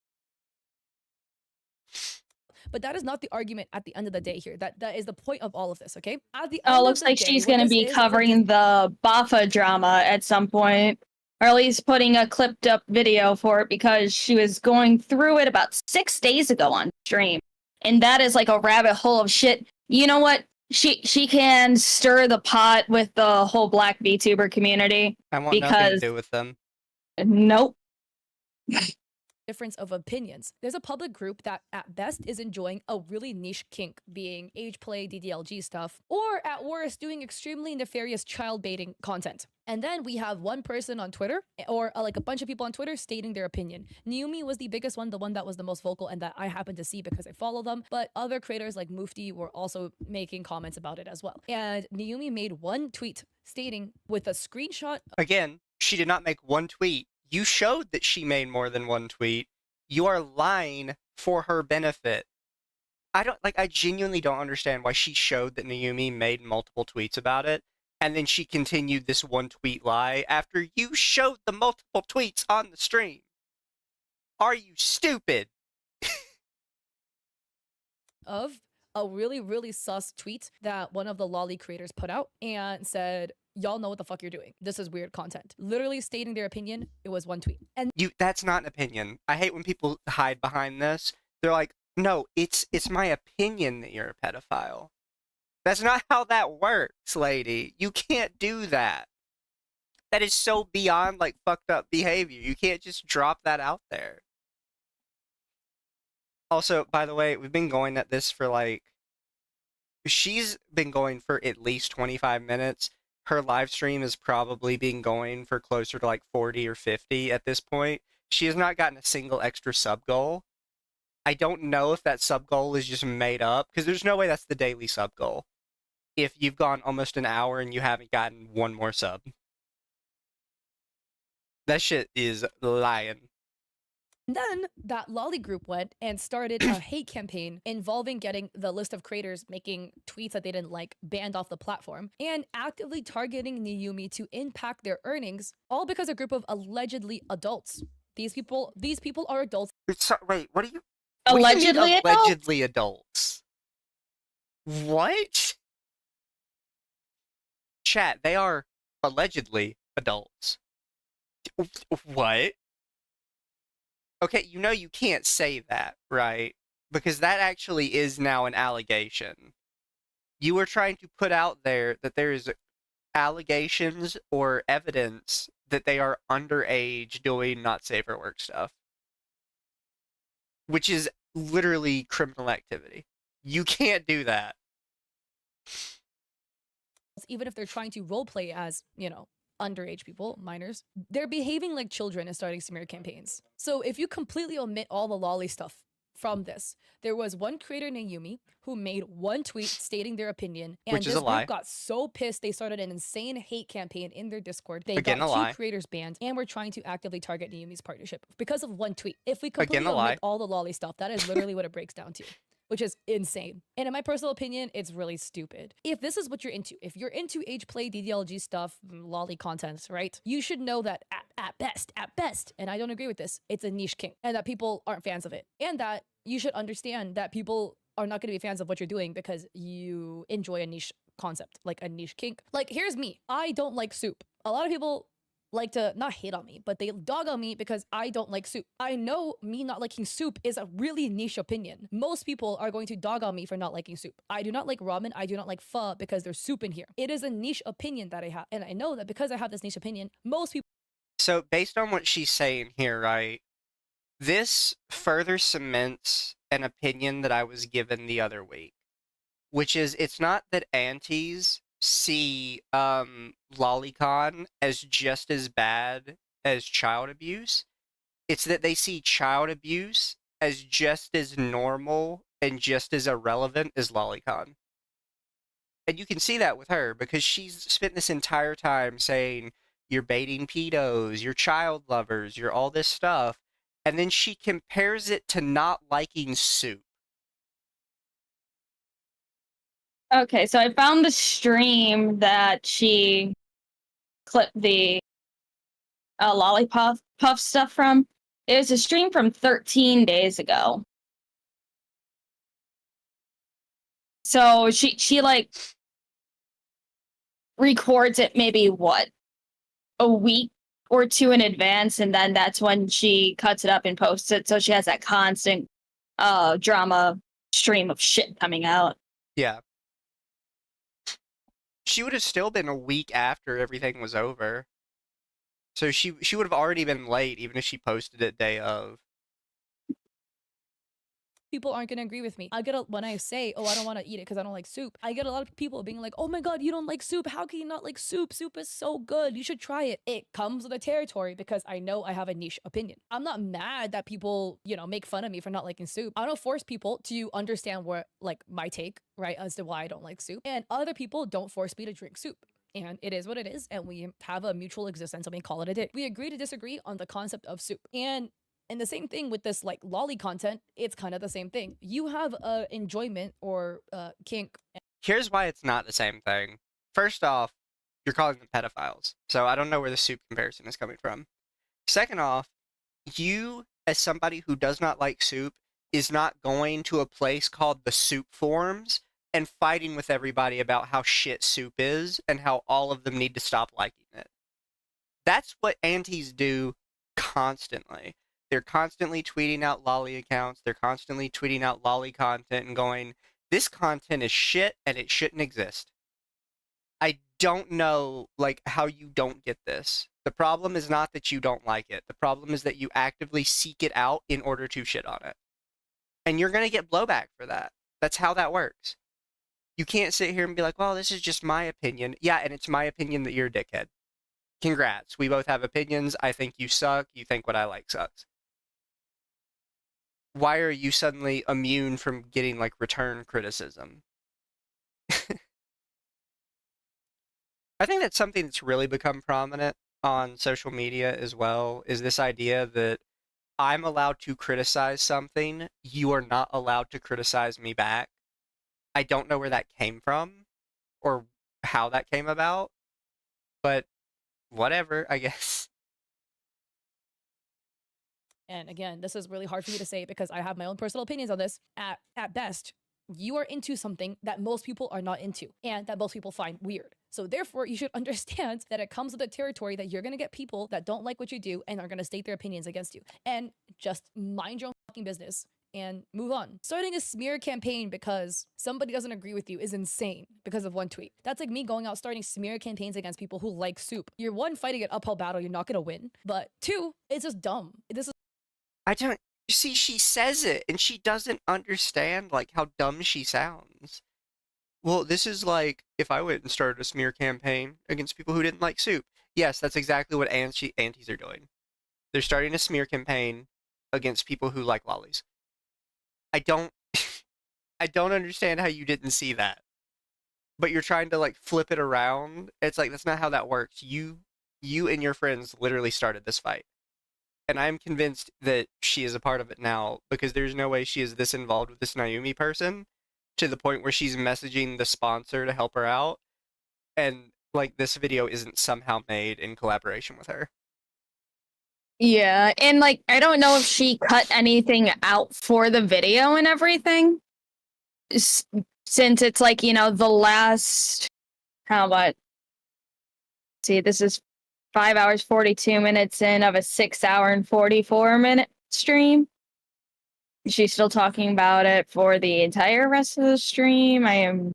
But that is not the argument at the end of the day here. That is the point of all of this, okay? At the Oh, end looks of the like day, she's what going to this be is covering the Bafa drama at some point, or at least putting a clipped up video for it because she was going through it about 6 days ago on stream. and that is like a rabbit hole of shit. You know what? She can stir the pot with the whole Black VTuber community. I want nothing to do with them. Nope. difference of opinions. There's a public group that at best is enjoying a really niche kink, being age play, DDLG stuff, or at worst doing extremely nefarious child baiting content. And then we have one person on Twitter, or like a bunch of people on Twitter stating their opinion. Naomi was the biggest one, the one that was the most vocal and that I happened to see because I follow them. But other creators like Mufti were also making comments about it as well. And Naomi made one tweet stating with a screenshot. Again, she did not make one tweet. You showed that she made more than one tweet. You are lying for her benefit. I genuinely don't understand why she showed that Naomi made multiple tweets about it, and then she continued this one tweet lie after you showed the multiple tweets on the stream. Are you stupid? Of a really, really sus tweet that one of the loli creators put out and said, y'all know what the fuck you're doing. This is weird content. Literally stating their opinion. It was one tweet. And That's not an opinion. I hate when people hide behind this. They're like, no, it's my opinion that you're a pedophile. That's not how that works, lady. You can't do that. That is so beyond like fucked up behavior. You can't just drop that out there. Also, by the way, we've been going at this for she's been going for at least 25 minutes. Her live stream has probably been going for closer to like 40 or 50 at this point. She has not gotten a single extra sub goal. I don't know if that sub goal is just made up, because there's no way that's the daily sub goal. If you've gone almost an hour and you haven't gotten one more sub. That shit is lying. then that loli group went and started a hate campaign involving getting the list of creators making tweets that they didn't like banned off the platform and actively targeting Naomi to impact their earnings, all because a group of allegedly adults. These people are adults. Wait, what do you... Allegedly what do you mean allegedly adults? What? Chat, they are allegedly adults. What? Okay, you know you can't say that, right? Because that actually is now an allegation. You were trying to put out there that there is allegations or evidence that they are underage doing not safe for work stuff. Which is literally criminal activity. You can't do that. Even if they're trying to roleplay as, underage people, minors, they're behaving like children and starting smear campaigns. So if you completely omit all the loli stuff from this, there was one creator, Naomi, who made one tweet stating their opinion, and Which is this a lie. group got so pissed they started an insane hate campaign in their Discord. They Again, a got lie. two creators banned and were trying to actively target Naomi's partnership because of one tweet. If we Again, completely a lie. omit all the loli stuff, that is literally what it breaks down to. Which is insane. And in my personal opinion, it's really stupid. If this is what you're into, if you're into age play, DDLG stuff, loli content, right? You should know that at best, and I don't agree with this, it's a niche kink and that people aren't fans of it. And that you should understand that people are not going to be fans of what you're doing because you enjoy a niche concept, like a niche kink. Like, here's me. I don't like soup. A lot of people like to not hate on me, but they dog on me because I don't like soup. I know me not liking soup is a really niche opinion. Most people are going to dog on me for not liking soup. I do not like ramen. I do not like pho because there's soup in here. It is a niche opinion that I have. And I know that because I have this niche opinion, most people... So based on what she's saying here, right, this further cements an opinion that I was given the other week, which is it's not that aunties see lolicon as just as bad as child abuse. It's that they see child abuse as just as normal and just as irrelevant as lolicon. And you can see that with her because she's spent this entire time saying you're baiting pedos, you're child lovers, you're all this stuff, and then she compares it to not liking soup. Okay, so I found the stream that she clipped the Lollipuff stuff from. It was a stream from 13 days ago. So she like records it maybe a week or two in advance, and then that's when she cuts it up and posts it. So she has that constant drama stream of shit coming out. Yeah. She would have still been a week after everything was over. So she would have already been late, even if she posted it day of. People aren't gonna agree with me. When I say, oh, I don't want to eat it because I don't like soup, I get a lot of people being like, oh my god, you don't like soup? How can you not like soup? Soup is so good. You should try it. It comes with the territory because I know I have a niche opinion. I'm not mad that people, make fun of me for not liking soup. I don't force people to understand what, like, my take, right, as to why I don't like soup. And other people don't force me to drink soup. And it is what it is, and we have a mutual existence, and we call it a day. We agree to disagree on the concept of soup. And the same thing with this, like, lolly content, it's kind of the same thing. You have enjoyment or kink. Here's why it's not the same thing. First off, you're calling them pedophiles, so I don't know where the soup comparison is coming from. Second off, you, as somebody who does not like soup, is not going to a place called the Soup Forums and fighting with everybody about how shit soup is and how all of them need to stop liking it. That's what antis do constantly. They're constantly tweeting out lolly accounts. They're constantly tweeting out lolly content and going, this content is shit and it shouldn't exist. I don't know, like, how you don't get this. The problem is not that you don't like it. The problem is that you actively seek it out in order to shit on it. And you're going to get blowback for that. That's how that works. You can't sit here and be like, well, this is just my opinion. Yeah, and it's my opinion that you're a dickhead. Congrats. We both have opinions. I think you suck. You think what I like sucks. Why are you suddenly immune from getting, like, return criticism? I think that's something that's really become prominent on social media as well, is this idea that I'm allowed to criticize something, you are not allowed to criticize me back. I don't know where that came from, or how that came about, but whatever, I guess. And again, this is really hard for me to say because I have my own personal opinions on this. At best, you are into something that most people are not into and that most people find weird. So therefore, you should understand that it comes with the territory that you're going to get people that don't like what you do and are going to state their opinions against you. And just mind your own fucking business and move on. Starting a smear campaign because somebody doesn't agree with you is insane because of one tweet. That's like me going out starting smear campaigns against people who like soup. You're one, fighting an uphill battle, you're not going to win. But two, it's just dumb. I don't... See, she says it, and she doesn't understand, like, how dumb she sounds. Well, this is like if I went and started a smear campaign against people who didn't like soup. Yes, that's exactly what antis are doing. They're starting a smear campaign against people who like lollies. I don't understand how you didn't see that. But you're trying to, like, flip it around. It's like, that's not how that works. You and your friends literally started this fight. And I'm convinced that she is a part of it now, because there's no way she is this involved with this Naomi person to the point where she's messaging the sponsor to help her out. And, like, this video isn't somehow made in collaboration with her. Yeah, and, like, I don't know if she cut anything out for the video and everything. Since it's, like, the last... How about... See, this is 5 hours, 42 minutes in of a 6 hour and 44-minute stream. She's still talking about it for the entire rest of the stream.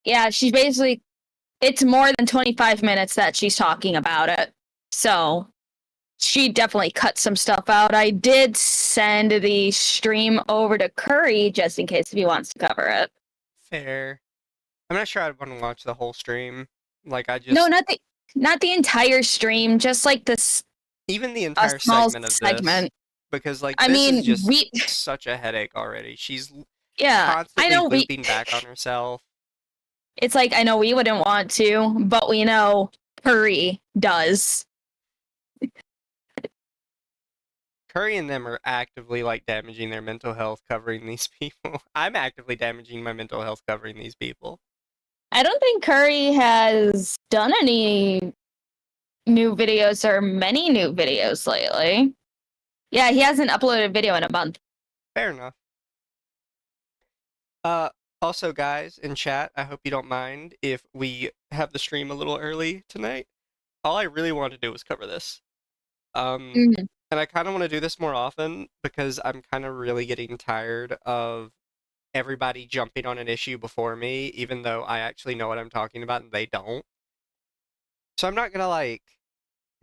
Yeah, she's basically... It's more than 25 minutes that she's talking about it. So, she definitely cut some stuff out. I did send the stream over to Curry, just in case if he wants to cover it. Fair. I'm not sure I'd want to watch the whole stream. Like, I just... No, not the entire stream, just like this... Even the entire small segment of segment. this. Because, like, I this mean, is just such a headache already. She's constantly looping back on herself. It's like, I know we wouldn't want to, but we know Curry does. Curry and them are actively, like, damaging their mental health covering these people. I'm actively damaging my mental health covering these people. I don't think Curry has done any new videos or many new videos lately. Yeah, he hasn't uploaded a video in a month. Fair enough. Also, guys, in chat, I hope you don't mind if we have the stream a little early tonight. All I really wanted to do was cover this. And I kind of want to do this more often because I'm kind of really getting tired of everybody jumping on an issue before me, even though I actually know what I'm talking about and they don't. So I'm not gonna like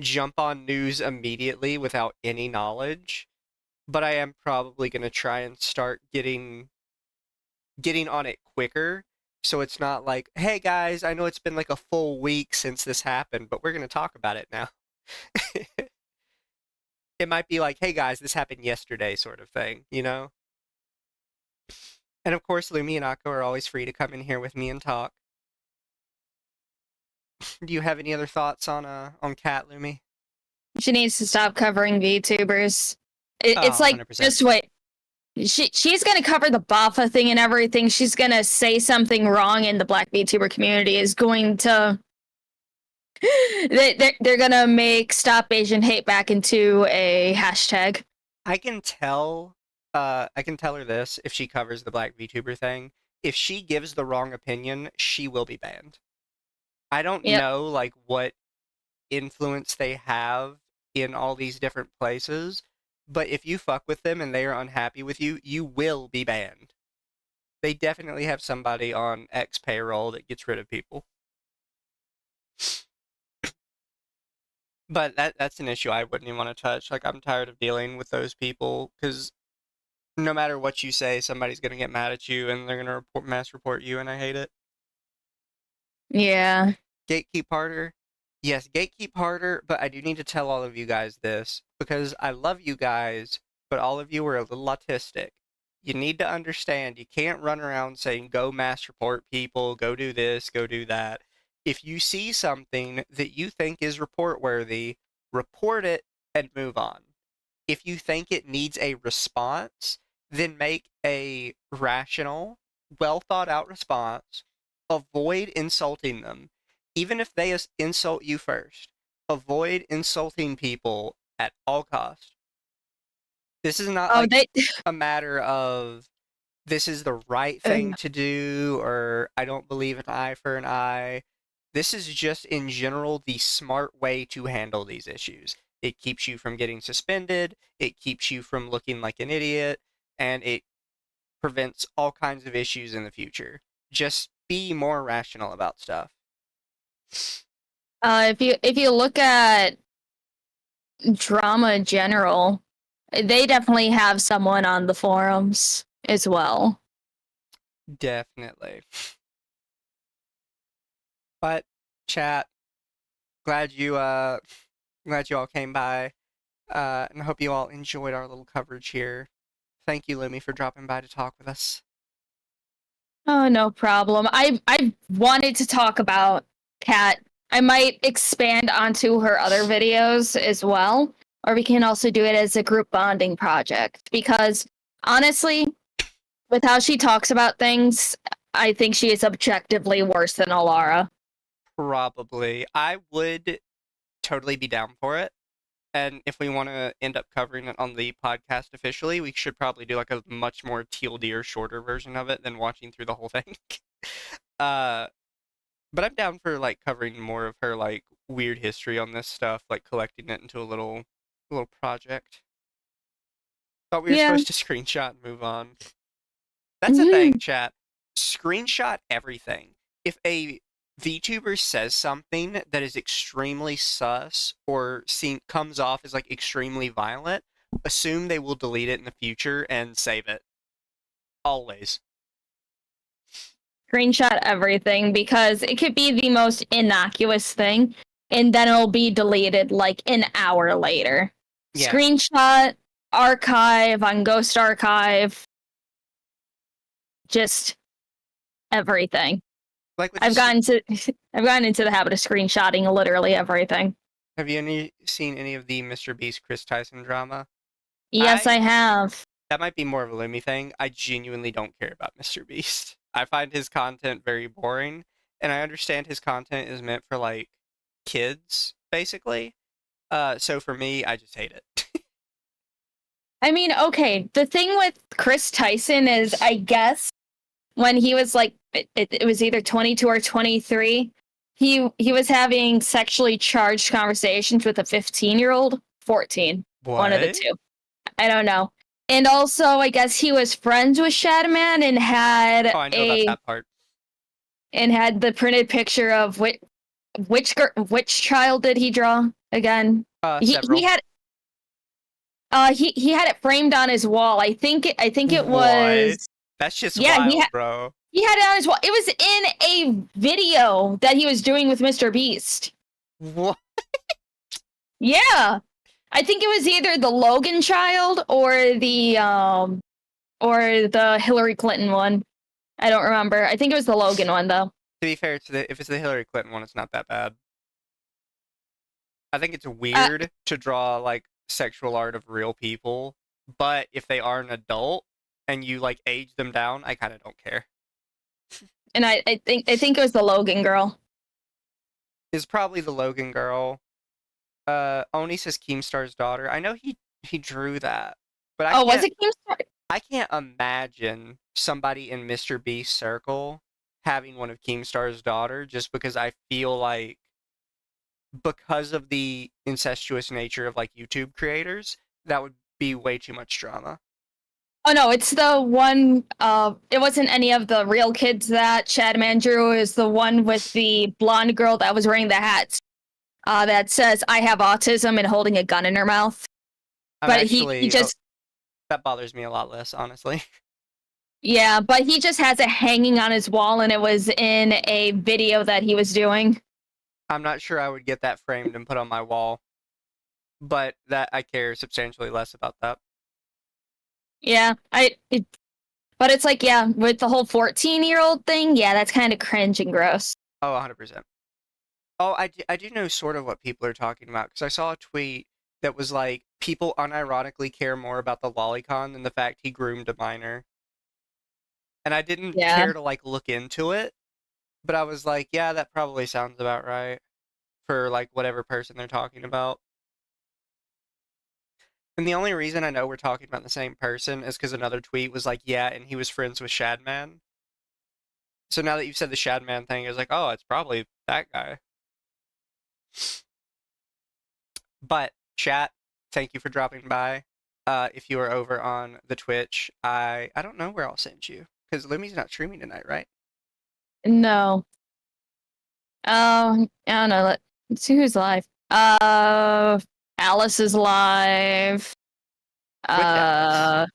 jump on news immediately without any knowledge, but I am probably gonna try and start getting on it quicker. So it's not like, hey guys, I know it's been like a full week since this happened, but we're gonna talk about it now. It might be like, hey guys, this happened yesterday sort of thing, you know? And of course, Lumi and Akko are always free to come in here with me and talk. Do you have any other thoughts on Cat, Lumi? She needs to stop covering VTubers. It's Oh, like 100%. just wait. She's gonna cover the Bafa thing and everything. She's gonna say something wrong, and the Black VTuber community is going to they're gonna make Stop Asian Hate back into a hashtag. I can tell her this if she covers the Black VTuber thing. If she gives the wrong opinion, she will be banned. I don't Yep. know like what influence they have in all these different places, but if you fuck with them and they are unhappy with you, you will be banned. They definitely have somebody on X payroll that gets rid of people. But that's an issue I wouldn't even want to touch. Like, I'm tired of dealing with those people because no matter what you say, somebody's going to get mad at you and they're going to mass report you, and I hate it. Yeah. Gatekeep harder. Yes, gatekeep harder, but I do need to tell all of you guys this because I love you guys, but all of you are a little autistic. You need to understand you can't run around saying, go mass report people, go do this, go do that. If you see something that you think is report worthy, report it and move on. If you think it needs a response, then make a rational, well thought out response. Avoid insulting them. Even if they insult you first, avoid insulting people at all costs. This is not a matter of this is the right thing to do or I don't believe an eye for an eye. This is just in general the smart way to handle these issues. It keeps you from getting suspended, it keeps you from looking like an idiot, and it prevents all kinds of issues in the future. Just be more rational about stuff. If you look at drama in general, they definitely have someone on the forums as well. Definitely. But chat, glad you all came by, and I hope you all enjoyed our little coverage here. Thank you, Lumi, for dropping by to talk with us. Oh, no problem. I wanted to talk about Kat. I might expand onto her other videos as well, or we can also do it as a group bonding project. Because honestly, with how she talks about things, I think she is objectively worse than Alara. Probably. I would totally be down for it. And if we want to end up covering it on the podcast officially, we should probably do like a much more TLD or shorter version of it than watching through the whole thing. But I'm down for like covering more of her like weird history on this stuff, like collecting it into a little project. Thought we were supposed to screenshot and move on. That's the thing, chat. Screenshot everything. If a VTuber says something that is extremely sus or comes off as like extremely violent, assume they will delete it in the future and save it. Always. Screenshot everything because it could be the most innocuous thing and then it'll be deleted like an hour later. Yeah. Screenshot, archive on Ghost Archive, just everything. Like I've gotten into the habit of screenshotting literally everything. Have you seen any of the Mr. Beast Chris Tyson drama? Yes, I have. That might be more of a Lumi thing. I genuinely don't care about Mr. Beast. I find his content very boring, and I understand his content is meant for like kids, basically. So for me, I just hate it. I mean, okay, the thing with Chris Tyson is, I guess, when he was like, it was either 22 or 23, he was having sexually charged conversations with a 15-year-old, 14. One of the What? two. I don't know. And also, I guess he was friends with Shadman and had Oh, I know about that part. the printed picture of which child did he draw again? Several. He had he had it framed on his wall. I think it What? was That's just yeah, wild, bro. he had it on his wall. It was in a video that he was doing with Mr. Beast. What? Yeah. I think it was either the Logan child or the Hillary Clinton one. I don't remember. I think it was the Logan one though. To be fair, if it's the Hillary Clinton one, it's not that bad. I think it's weird to draw like sexual art of real people, but if they are an adult and you like age them down, I kind of don't care. And I think it was the Logan girl. It's probably the Logan girl. Oni says Keemstar's daughter. I know he drew that, but Was it Keemstar? I can't imagine somebody in Mr. Beast's circle having one of Keemstar's daughter just because I feel like because of the incestuous nature of like YouTube creators, that would be way too much drama. Oh no, it's the one. It wasn't any of the real kids that Shadman drew. It was the one with the blonde girl that was wearing the hats. That says "I have autism" and holding a gun in her mouth. But he just that bothers me a lot less, honestly. Yeah, but he just has it hanging on his wall, and it was in a video that he was doing. I'm not sure I would get that framed and put on my wall, but that I care substantially less about that. Yeah, but it's like, yeah, with the whole 14-year-old thing, yeah, that's kind of cringe and gross. Oh, 100%. Oh, I do know sort of what people are talking about, because I saw a tweet that was like, people unironically care more about the lolicon than the fact he groomed a minor. And I didn't care to like look into it, but I was like, yeah, that probably sounds about right for like whatever person they're talking about. And the only reason I know we're talking about the same person is because another tweet was like, yeah, and he was friends with Shadman. So now that you've said the Shadman thing, I was like, oh, it's probably that guy. But chat, thank you for dropping by. If you are over on the Twitch, I don't know where I'll send you because Lumi's not streaming tonight, right? No. I don't know. Let's see who's live. Alice is live. Alice?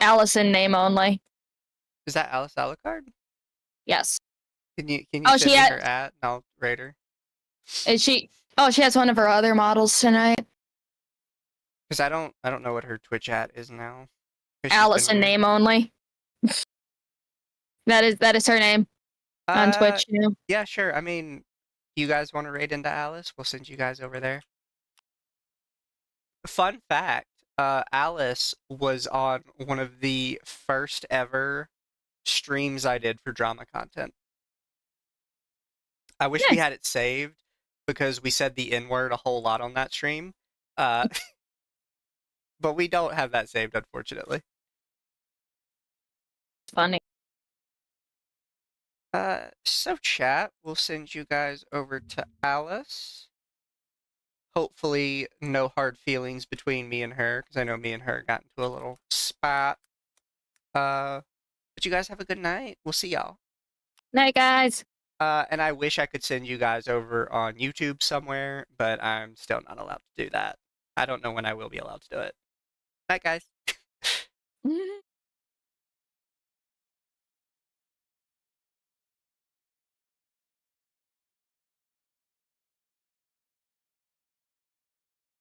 Alice in name only. Is that Alice Alucard? Yes. Can you send me her at and I'll rate her? Is she? Oh, she has one of her other models tonight. Because I don't know what her Twitch at is now. Alice in name only. That is her name on Twitch. Yeah, sure. I mean, you guys want to raid into Alice? We'll send you guys over there. Fun fact, Alice was on one of the first ever streams I did for drama content. I wish we had it saved because we said the N-word a whole lot on that stream. But we don't have that saved, unfortunately. Funny. So chat, we'll send you guys over to Alice. Hopefully no hard feelings between me and her, because I know me and her got into a little spat. But you guys have a good night. We'll see y'all. Night, guys. And I wish I could send you guys over on YouTube somewhere, but I'm still not allowed to do that. I don't know when I will be allowed to do it. Night, guys.